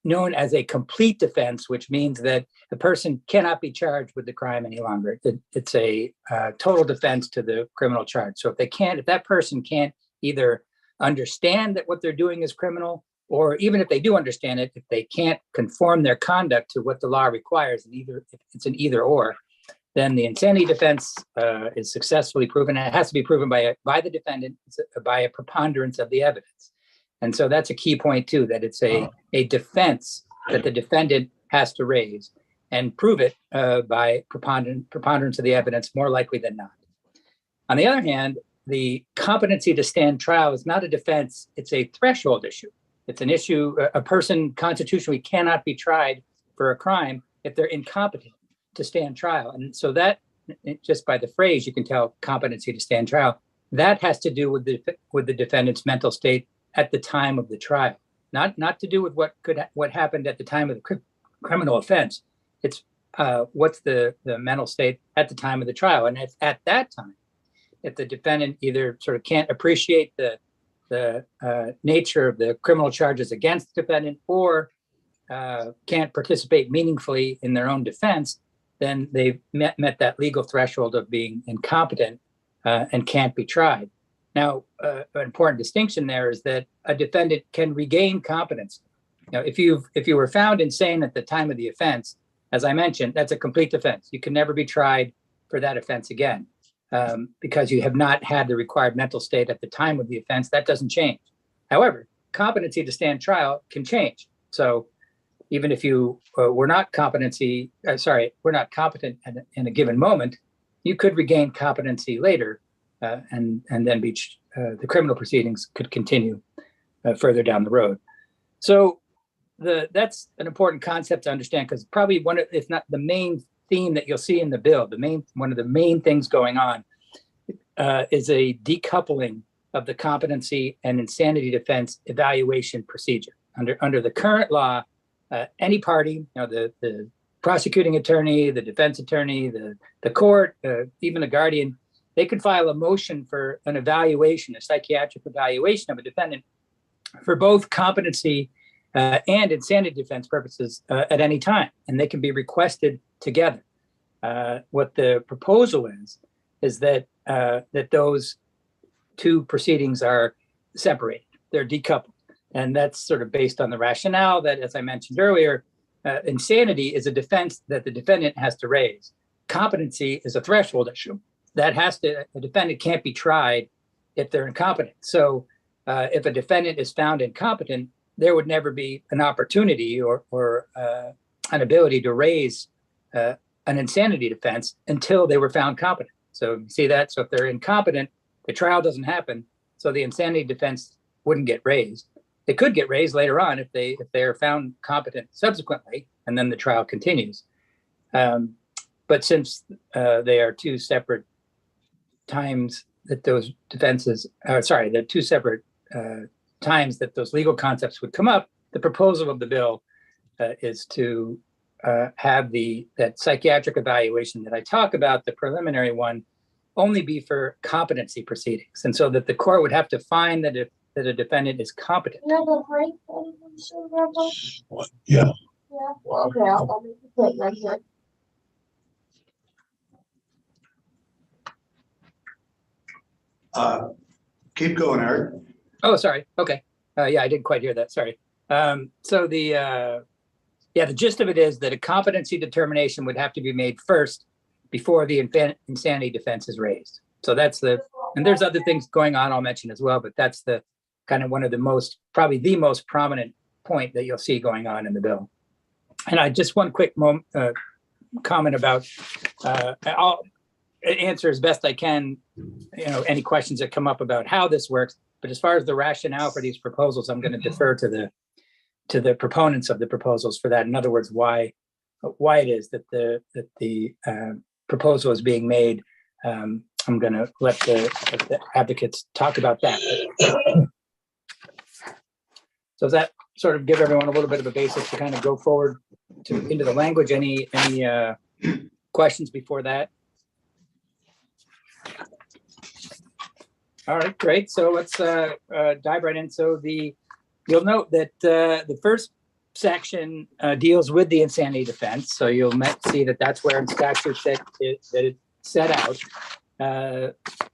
known as a complete defense, which means that the person cannot be charged with the crime any longer. It's a total defense to the criminal charge. So if that person can't either understand that what they're doing is criminal, or even if they do understand it, if they can't conform their conduct to what the law requires, and it's an either or, then the insanity defense is successfully proven. And it has to be proven by the defendant by a preponderance of the evidence. And so that's a key point too, that it's a defense that the defendant has to raise and prove it by preponderance of the evidence, more likely than not. On the other hand, the competency to stand trial is not a defense, it's a threshold issue. It's an issue, a person constitutionally cannot be tried for a crime if they're incompetent to stand trial. And so that, just by the phrase, you can tell competency to stand trial. That has to do with the defendant's mental state at the time of the trial, not to do with what happened at the time of the criminal offense. It's what's the mental state at the time of the trial. And if at that time, if the defendant either sort of can't appreciate the nature of the criminal charges against the defendant, or can't participate meaningfully in their own defense, then they've met that legal threshold of being incompetent and can't be tried. Now, an important distinction there is that a defendant can regain competence. Now, if you were found insane at the time of the offense, as I mentioned, that's a complete defense. You can never be tried for that offense again because you have not had the required mental state at the time of the offense. That doesn't change. However, competency to stand trial can change. So even if you were not competent in a given moment, you could regain competency later, and then the criminal proceedings could continue further down the road. So that's an important concept to understand, because probably one of, if not the main theme that you'll see in the bill, one of the main things going on is a decoupling of the competency and insanity defense evaluation procedure. Under the current law, any party, the prosecuting attorney, the defense attorney, the court, even a guardian, they could file a motion for an evaluation, a psychiatric evaluation of a defendant for both competency and insanity defense purposes at any time, and they can be requested together. What the proposal is that those two proceedings are separated; they're decoupled, and that's sort of based on the rationale that, as I mentioned earlier, insanity is a defense that the defendant has to raise. Competency is a threshold issue that the defendant can't be tried if they're incompetent. So, if a defendant is found incompetent, there would never be an opportunity or an ability to raise an insanity defense until they were found competent. So you see that? So if they're incompetent, the trial doesn't happen. So the insanity defense wouldn't get raised. It could get raised later on if they are found competent subsequently, and then the trial continues. But since they are two separate times that those defenses, the two separate times that those legal concepts would come up, the proposal of the bill is to have that psychiatric evaluation that I talk about, the preliminary one, only be for competency proceedings, and so that the court would have to find that a defendant is competent.
Yeah.
Okay, I'll make a plate right here.
Keep going, Eric.
Oh, sorry. Okay. Yeah, I didn't quite hear that. Sorry. So the gist of it is that a competency determination would have to be made first before the insanity defense is raised. So and there's other things going on I'll mention as well, but that's the kind of one of probably the most prominent point that you'll see going on in the bill. And I just one quick comment about, I'll answer as best I can, any questions that come up about how this works. But as far as the rationale for these proposals, I'm going to defer to the proponents of the proposals for that. In other words, why it is that the proposal is being made. I'm going to let the advocates talk about that. So does that sort of give everyone a little bit of a basis to kind of go forward into the language? Any questions before that? All right, great. So let's dive right in. So you'll note that the first section deals with the insanity defense. So you'll see that that's where in statute that it's set out.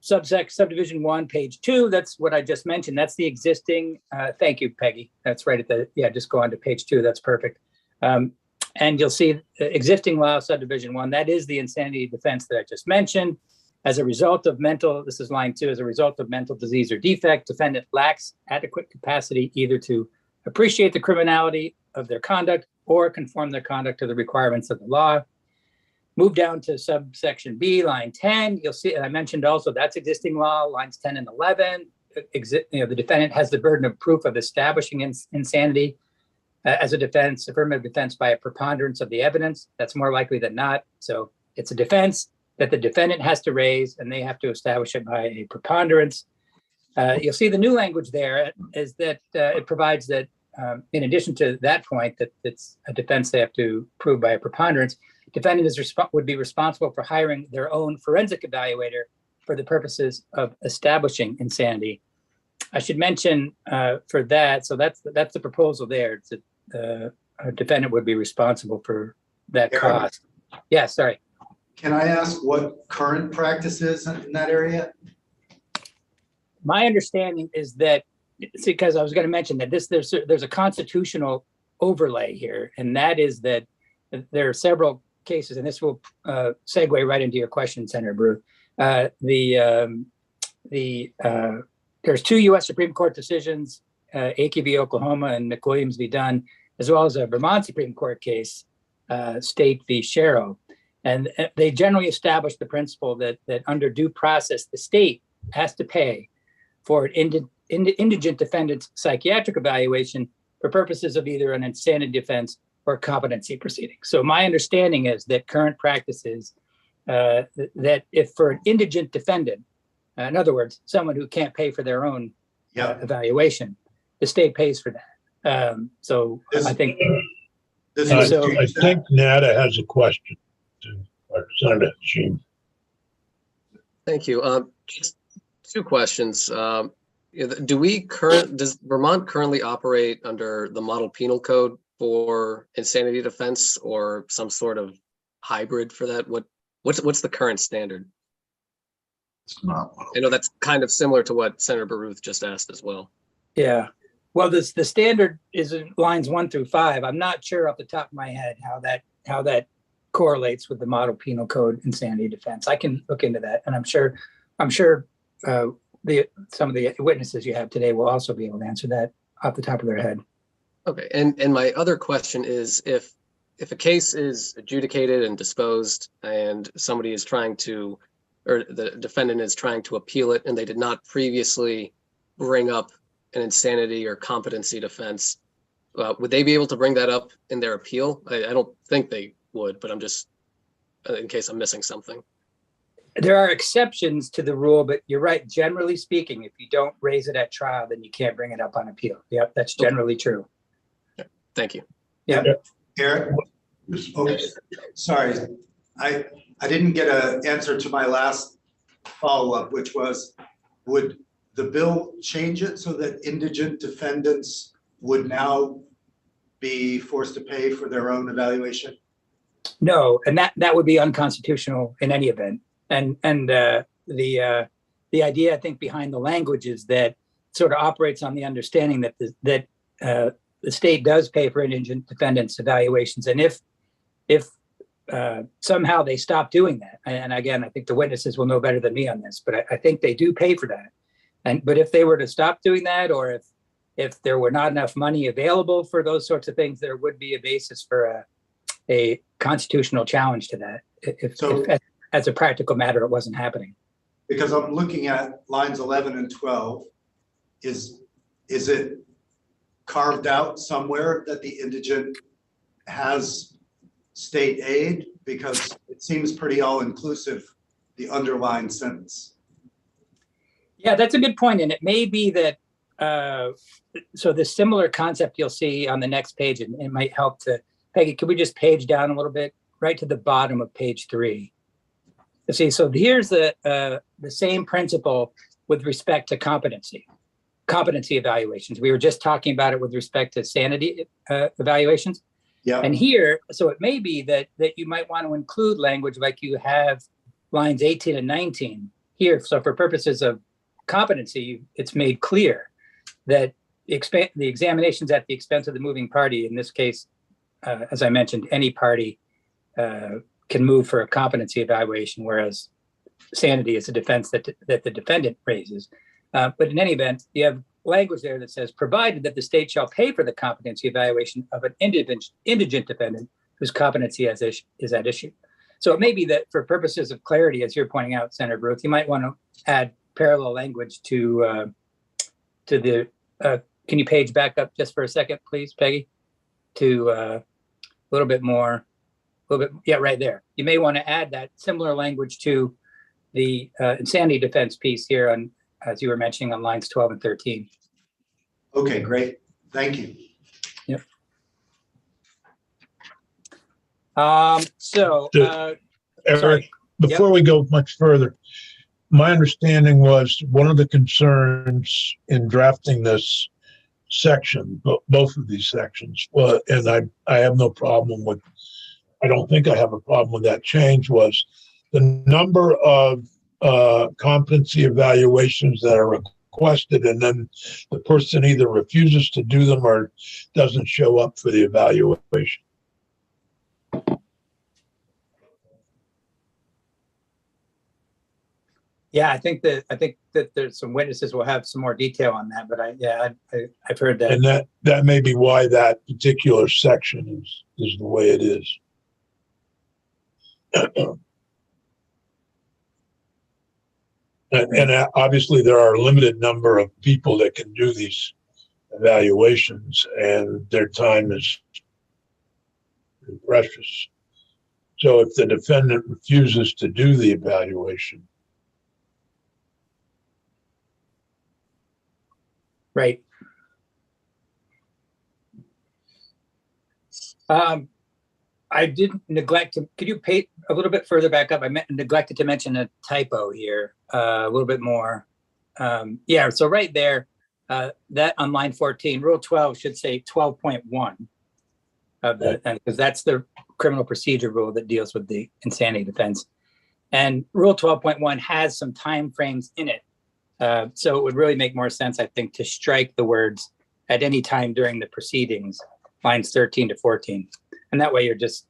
Subdivision 1, page 2, that's what I just mentioned. That's the existing, thank you, Peggy. That's right just go on to page 2. That's perfect. And you'll see existing law, subdivision 1, that is the insanity defense that I just mentioned. As a result of this is line 2, as a result of mental disease or defect, defendant lacks adequate capacity either to appreciate the criminality of their conduct or conform their conduct to the requirements of the law. Move down to subsection B, line 10. You'll see, and I mentioned also that's existing law, lines 10 and 11. The defendant has the burden of proof of establishing insanity as a defense, affirmative defense by a preponderance of the evidence. That's more likely than not. So it's a defense that the defendant has to raise, and they have to establish it by a preponderance. You'll see the new language there is that it provides that in addition to that point, that it's a defense they have to prove by a preponderance, defendant would be responsible for hiring their own forensic evaluator for the purposes of establishing insanity. I should mention for that, so that's the proposal there. It's defendant would be responsible for that
Eric?
cost. Yeah, sorry.
Can I ask what current practice is in that area?
My understanding is that, because I was going to mention that there's a constitutional overlay here, and that is that there are several cases, and this will segue right into your question, Senator Brew. There's two U.S. Supreme Court decisions, Akey v. Oklahoma and McWilliams v. Dunn, as well as a Vermont Supreme Court case, State v. Sharrow. And they generally establish the principle that under due process, the state has to pay for an indigent defendant's psychiatric evaluation for purposes of either an insanity defense or competency proceeding. So my understanding is that current practice is that if for an indigent defendant, in other words, someone who can't pay for their own evaluation, the state pays for that. I think.
I think Nada has a question to Senator Sheen.
Thank you. Just two questions. Does Vermont currently operate under the model penal code for insanity defense or some sort of hybrid for that? What's the current standard?
It's not.
I know that's kind of similar to what Senator Baruth just asked as well.
Yeah. Well, the standard is in lines 1 through 5. I'm not sure off the top of my head how that correlates with the model penal code insanity defense. I can look into that, and I'm sure some of the witnesses you have today will also be able to answer that off the top of their head. Okay.
And my other question is, if a case is adjudicated and disposed and somebody is trying to, or the defendant is trying to appeal it and they did not previously bring up an insanity or competency defense, would they be able to bring that up in their appeal? I don't think they would, but I'm just, in case I'm missing something.
There are exceptions to the rule, but you're right. Generally speaking, if you don't raise it at trial, then you can't bring it up on appeal. Yep, that's generally true.
Thank you.
Yeah.
Eric? Okay. Sorry, I didn't get an answer to my last follow-up, which was, would the bill change it so that indigent defendants would now be forced to pay for their own evaluation?
No, and that would be unconstitutional in any event. And the idea, I think, behind the language is that it sort of operates on the understanding that the state does pay for indigent defendants' evaluations, and if somehow they stop doing that, and again, I think the witnesses will know better than me on this, but I think they do pay for that. But if they were to stop doing that, or if there were not enough money available for those sorts of things, there would be a basis for a constitutional challenge to that. If as a practical matter, it wasn't happening.
Because I'm looking at lines 11 and 12. Is it carved out somewhere that the indigent has state aid? Because it seems pretty all-inclusive, the underlying sentence.
Yeah, that's a good point. And it may be that, so the similar concept you'll see on the next page, and it might help to, Peggy, can we just page down a little bit, right to the bottom of page 3? See, so here's the same principle with respect to competency evaluations. We were just talking about it with respect to sanity evaluations.
Yeah.
And here, so it may be that you might want to include language like you have lines 18 and 19 here. So for purposes of competency, it's made clear that the examinations at the expense of the moving party, in this case, as I mentioned, any party can move for a competency evaluation, whereas sanity is a defense that the defendant raises. But in any event, you have language there that says, provided that the state shall pay for the competency evaluation of an indigent defendant whose competency is at issue. So it may be that for purposes of clarity, as you're pointing out, Senator Ruth, you might want to add parallel language to the, can you page back up just for a second, please, Peggy? To a little bit more. Yeah, right there. You may want to add that similar language to the insanity defense piece here on, as you were mentioning, on lines 12 and 13.
Okay, great. Thank you.
Yep.
Eric, before we go much further, my understanding was one of the concerns in drafting this section, both of these sections. Well, and I have no problem with, I don't think I have a problem with that change, was the number of competency evaluations that are requested, and then the person either refuses to do them or doesn't show up for the evaluation.
Yeah, I think that there's some witnesses will have some more detail on that, but I've heard that.
And that may be why that particular section is the way it is. And obviously there are a limited number of people that can do these evaluations, and their time is precious. So if the defendant refuses to do the evaluation,
Right. I didn't neglect to, could you pay a little bit further back up? I neglected to mention a typo here, a little bit more. Yeah, so right there, that on line 14, Rule 12 should say 12.1 of the, because that's the criminal procedure rule that deals with the insanity defense. And Rule 12.1 has some time frames in it. So it would really make more sense, I think, to strike the words "at any time during the proceedings," lines 13 to 14. And that way you're just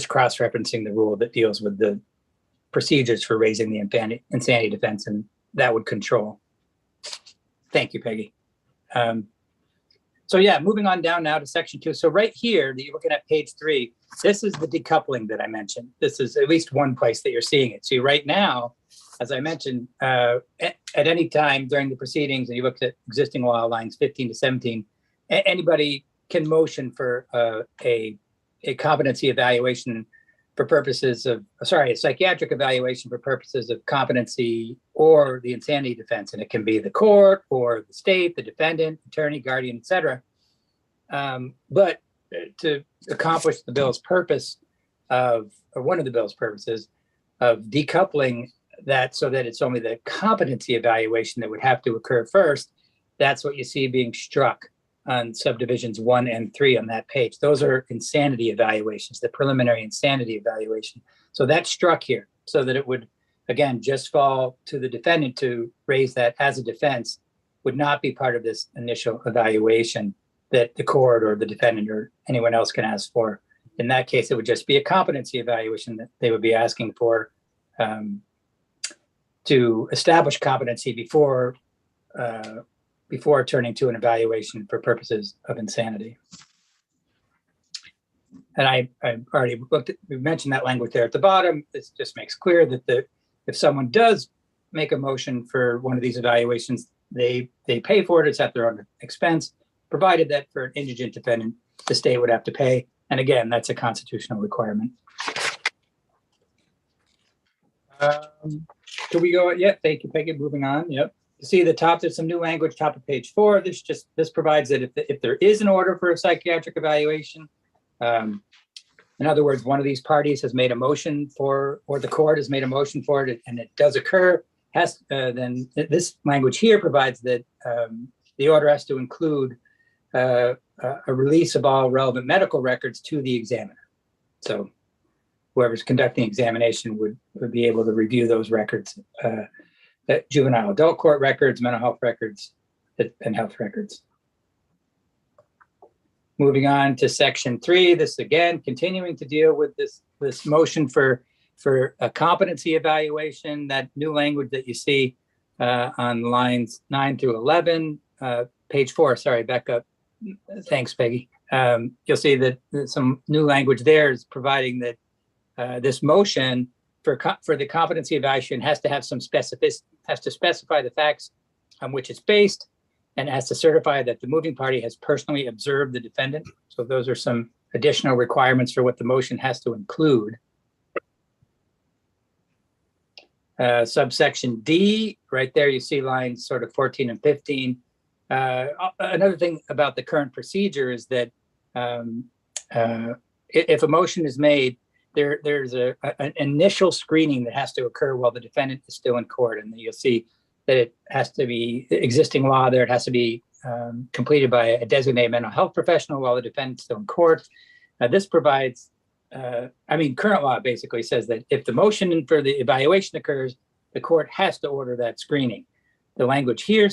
cross-referencing the rule that deals with the procedures for raising the insanity defense, and that would control. Thank you, Peggy. So yeah, moving on down now to section 2. So right here that you're looking at page 3, this is the decoupling that I mentioned. This is at least one place that you're seeing it. So right now, as I mentioned, at any time during the proceedings, and you looked at existing law lines 15 to 17, anybody can motion for a competency evaluation for purposes of, a psychiatric evaluation for purposes of competency or the insanity defense. And it can be the court or the state, the defendant, attorney, guardian, et cetera. But to accomplish the bill's purpose of, or one of the bill's purposes of decoupling that so that it's only the competency evaluation that would have to occur first, that's what you see being struck on subdivisions 1 and 3 on that page. Those are insanity evaluations, the preliminary insanity evaluation. So that's struck here so that it would, again, just fall to the defendant to raise that as a defense, would not be part of this initial evaluation that the court or the defendant or anyone else can ask for. In that case, it would just be a competency evaluation that they would be asking for to establish competency before turning to an evaluation for purposes of insanity. And I already we mentioned that language there at the bottom. This just makes clear that if someone does make a motion for one of these evaluations, they pay for it, it's at their own expense, provided that for an indigent defendant, the state would have to pay. And again, that's a constitutional requirement. Can we go? Yeah, thank you, Peggy. Moving on. Yep. You see the top, there's some new language, top of page 4. This provides that if there is an order for a psychiatric evaluation, in other words, one of these parties has made a motion for, or the court has made a motion for it, and it does occur, then this language here provides that the order has to include a release of all relevant medical records to the examiner. So whoever's conducting examination would be able to review those records, juvenile adult court records, mental health records, and health records. Moving on to section 3, this again, continuing to deal with this motion for a competency evaluation, that new language that you see on lines 9 through 11, page 4, sorry, back up. Thanks, Peggy. You'll see that some new language there is providing that this motion for the competency evaluation has to have some specificity, has to specify the facts on which it's based, and has to certify that the moving party has personally observed the defendant. So those are some additional requirements for what the motion has to include. Subsection D, right there, you see lines sort of 14 and 15. Another thing about the current procedure is that if a motion is made, there's an initial screening that has to occur while the defendant is still in court. And you'll see that it has to be existing law there. It has to be completed by a designated mental health professional while the defendant's still in court. This provides, current law basically says that if the motion for the evaluation occurs, the court has to order that screening. The language here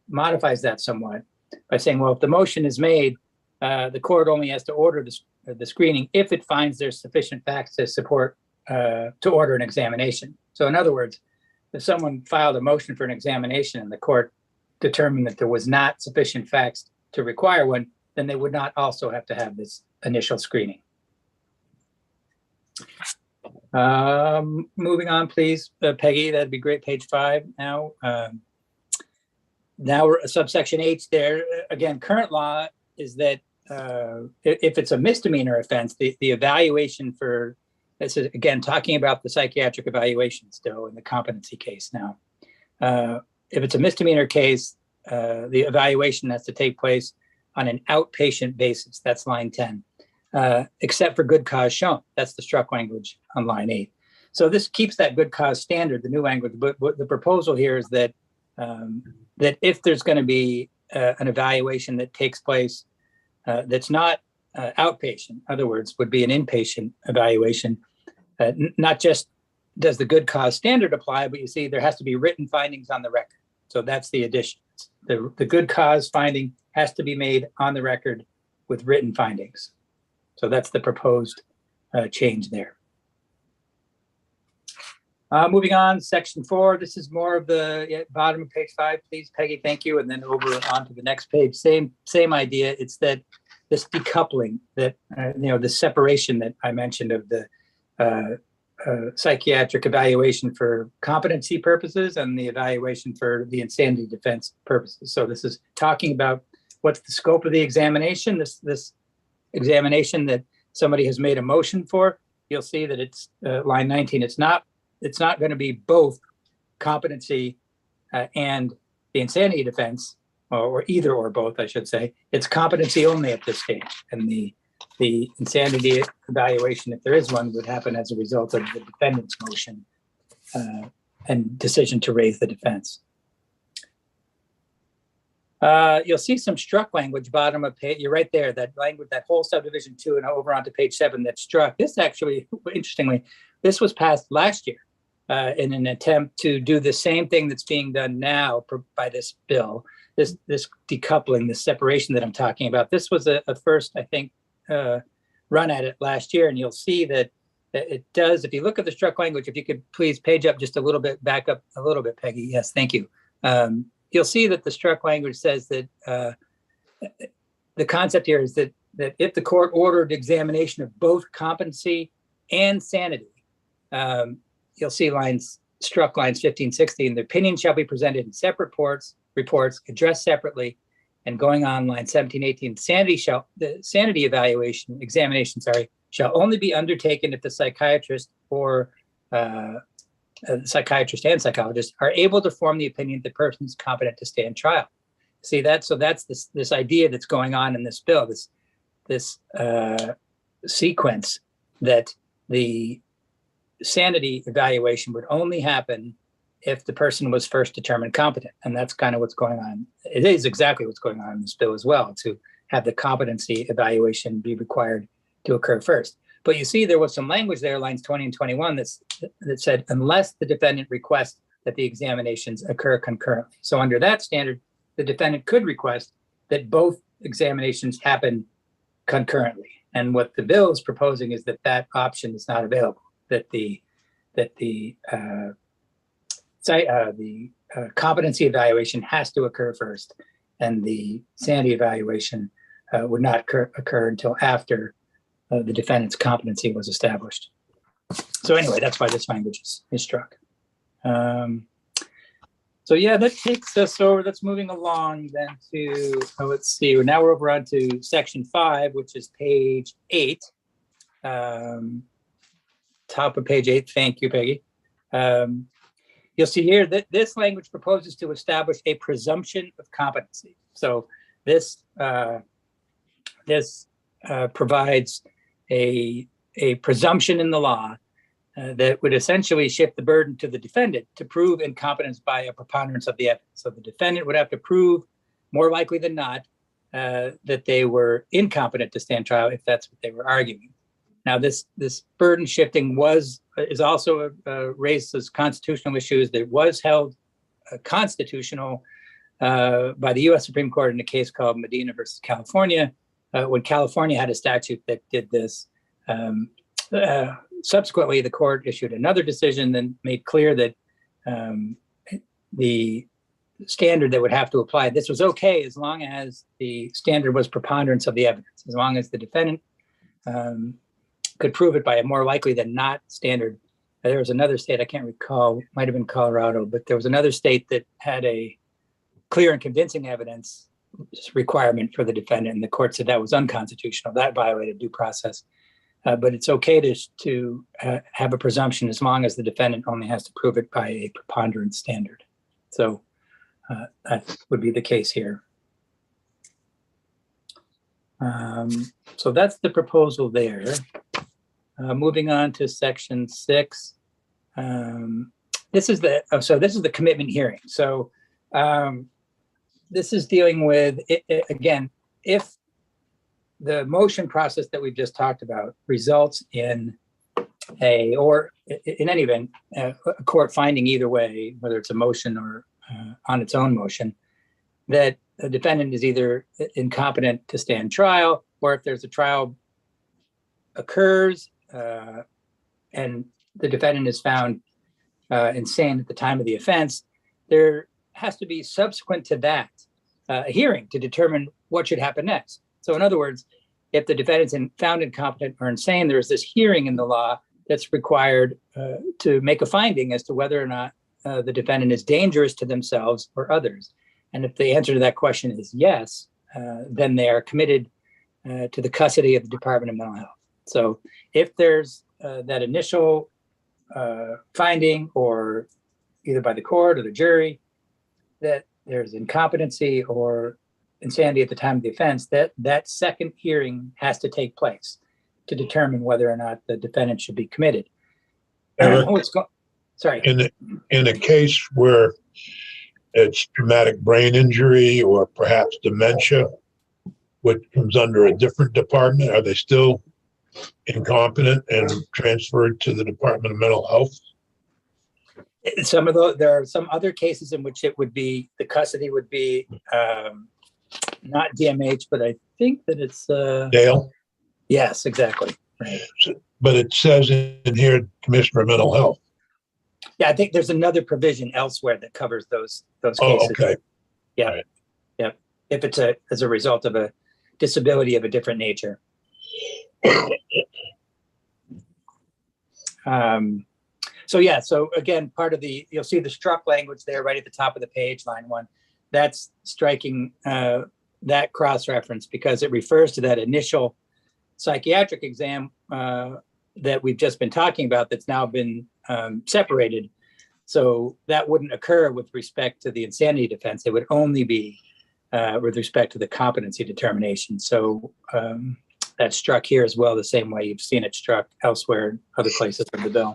modifies that somewhat by saying, well, if the motion is made, the court only has to order the screening if it finds there's sufficient facts to support, to order an examination. So in other words, if someone filed a motion for an examination and the court determined that there was not sufficient facts to require one, then they would not also have to have this initial screening. Moving on, please, Peggy, that'd be great. Page 5 now. Now we're subsection H there. Again, current law is that if it's a misdemeanor offense, the evaluation for, this is again talking about the psychiatric evaluation still in the competency case now. If it's a misdemeanor case, the evaluation has to take place on an outpatient basis. That's line 10, except for good cause shown. That's the struck language on line 8. So this keeps that good cause standard, the new language, but the proposal here is that that if there's going to be an evaluation that takes place that's not outpatient, in other words, would be an inpatient evaluation, not just does the good cause standard apply, but you see there has to be written findings on the record. So that's the addition. The good cause finding has to be made on the record with written findings. So that's the proposed change there. Moving on, section 4, this is more of the bottom of page 5, please, Peggy, thank you. And then over onto the next page, same idea. It's that this decoupling, that, the separation that I mentioned of the psychiatric evaluation for competency purposes and the evaluation for the insanity defense purposes. So this is talking about what's the scope of the examination, this examination that somebody has made a motion for. You'll see that it's line 19. It's not going to be both competency and the insanity defense, or either or both, I should say. It's competency only at this stage. And the insanity evaluation, if there is one, would happen as a result of the defendant's motion and decision to raise the defense. You'll see some struck language bottom of page. You're right there, that language, that whole subdivision 2 and over onto page 7 that's struck. This actually, interestingly, this was passed last year in an attempt to do the same thing that's being done now by this bill, this decoupling, this separation that I'm talking about. This was a first, I think, run at it last year, and you'll see that it does. If you look at the struck language, if you could please page up just a little bit, back up a little bit, Peggy. Yes, thank you. You'll see that the struck language says that the concept here is that if the court ordered examination of both competency and sanity, you'll see struck lines 15, 16, the opinion shall be presented in separate reports addressed separately, and going on line 17, 18, the sanity examination shall only be undertaken if the psychiatrist or psychiatrist and psychologist are able to form the opinion that the person is competent to stand trial. See that? So that's this idea that's going on in this bill, this sequence that the sanity evaluation would only happen if the person was first determined competent. And that's kind of what's going on. It is exactly what's going on in this bill as well, to have the competency evaluation be required to occur first. But you see there was some language there, lines 20 and 21, that said, unless the defendant requests that the examinations occur concurrently. So under that standard, the defendant could request that both examinations happen concurrently. And what the bill is proposing is that option is not available, that the competency evaluation has to occur first, and the sanity evaluation would not occur until after the defendant's competency was established. So anyway, that's why this language is struck. So yeah, that takes us over. That's moving along then to, let's see, now we're over on to section 5, which is page 8. Top of page 8. Thank you, Peggy. You'll see here that this language proposes to establish a presumption of competency. So this provides a presumption in the law that would essentially shift the burden to the defendant to prove incompetence by a preponderance of the evidence. So the defendant would have to prove more likely than not, that they were incompetent to stand trial if that's what they were arguing. Now, this burden shifting is also raised as constitutional issues that was held constitutional by the U.S. Supreme Court in a case called Medina versus California, when California had a statute that did this. Subsequently, the court issued another decision that made clear that the standard that would have to apply, this was okay as long as the standard was preponderance of the evidence, as long as the defendant could prove it by a more likely than not standard. There was another state, I can't recall, might have been Colorado, but there was another state that had a clear and convincing evidence requirement for the defendant, and the court said that was unconstitutional. That violated due process. But it's okay to have a presumption as long as the defendant only has to prove it by a preponderance standard. So that would be the case here. So that's the proposal there. Moving on to section 6. This is the commitment hearing. So this is dealing with, again, if the motion process that we've just talked about results in or in any event, a court finding either way, whether it's a motion or on its own motion, that a defendant is either incompetent to stand trial, or if there's a trial occurs and the defendant is found insane at the time of the offense, there has to be subsequent to that a hearing to determine what should happen next. So in other words, if the defendant's found incompetent or insane, there is this hearing in the law that's required to make a finding as to whether or not the defendant is dangerous to themselves or others. And if the answer to that question is yes, then they are committed to the custody of the Department of Mental Health. So if there's that initial finding, or either by the court or the jury, that there's incompetency or insanity at the time of the offense, that second hearing has to take place to determine whether or not the defendant should be committed. Sorry.
In a case where it's traumatic brain injury or perhaps dementia, which comes under a different department, are they still incompetent and transferred to the Department of Mental Health?
There are some other cases in which it would be, the custody would be not DMH, but I think that it's
Dale?
Yes, exactly. Right.
But it says in here, Commissioner of Mental Health.
Yeah, I think there's another provision elsewhere that covers those cases.
Oh, okay.
Yeah.
Right.
Yeah. If it's as a result of a disability of a different nature. So again, part of you'll see the struck language there right at the top of the page, line 1. That's striking that cross-reference because it refers to that initial psychiatric exam that we've just been talking about that's now been separated. So that wouldn't occur with respect to the insanity defense. It would only be with respect to the competency determination. So that's struck here as well, the same way you've seen it struck elsewhere in other places of the bill.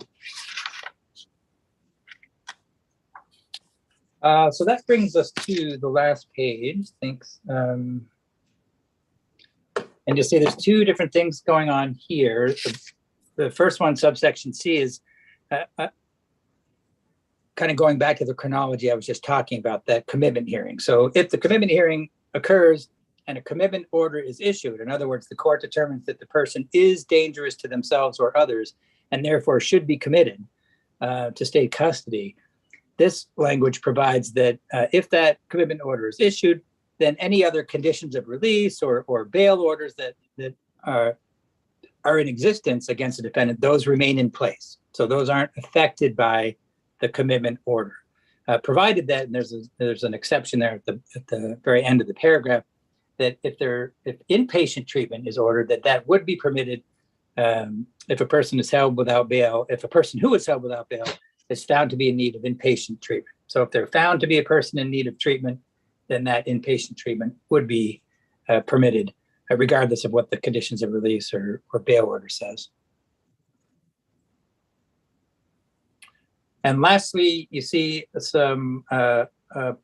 So that brings us to the last page. Thanks. And you'll see there's two different things going on here. The first one, subsection C, is kind of going back to the chronology I was just talking about, that commitment hearing. So if the commitment hearing occurs and a commitment order is issued, in other words, the court determines that the person is dangerous to themselves or others and therefore should be committed to state custody, this language provides that if that commitment order is issued, then any other conditions of release or bail orders that are in existence against the defendant, those remain in place. So those aren't affected by the commitment order, provided that, and there's an exception there at the very end of the paragraph, that if inpatient treatment is ordered, that would be permitted if a person is held without bail, if a person who is held without bail is found to be in need of inpatient treatment. So if they're found to be a person in need of treatment, then that inpatient treatment would be permitted, regardless of what the conditions of release or bail order says. And lastly, you see some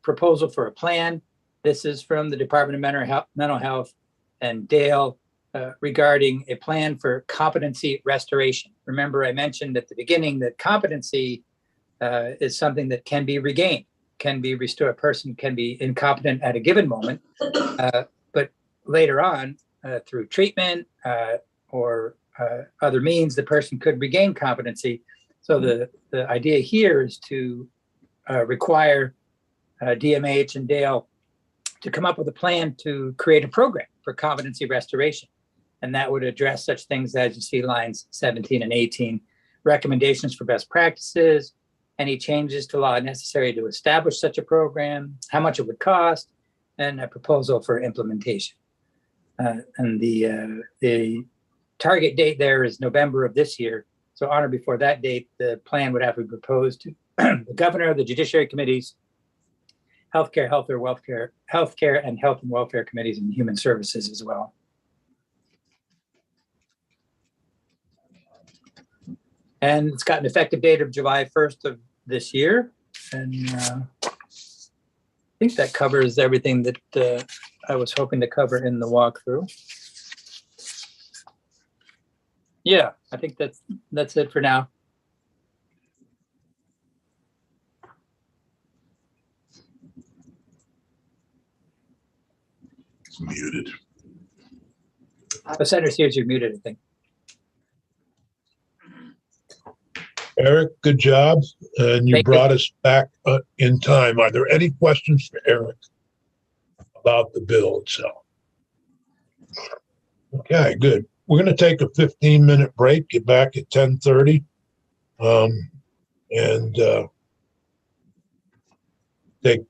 proposal for a plan. This is from the Department of Mental Health and Dale regarding a plan for competency restoration. Remember, I mentioned at the beginning that competency is something that can be regained, can be restored. A person can be incompetent at a given moment, but later on, through treatment or other means, the person could regain competency. So the idea here is to require DMH and Dale to come up with a plan to create a program for competency restoration. And that would address such things as you see lines 17 and 18, recommendations for best practices, any changes to law necessary to establish such a program, how much it would cost, and a proposal for implementation. And the target date there is November of this year. So on or before that date, the plan would have to be proposed to the governor, the Judiciary committees, healthcare and health and welfare committees, and human services as well. And it's got an effective date of July 1st of this year. And I think that covers everything that I was hoping to cover in the walkthrough. Yeah, I think that's it for now.
It's muted.
The Senator Sears, you're muted, I think.
Eric, good job. And you
Thank you.
brought us back in time. Are there any questions for Eric about the bill itself? Okay, good. We're going to take a 15-minute break, get back at 10:30. And take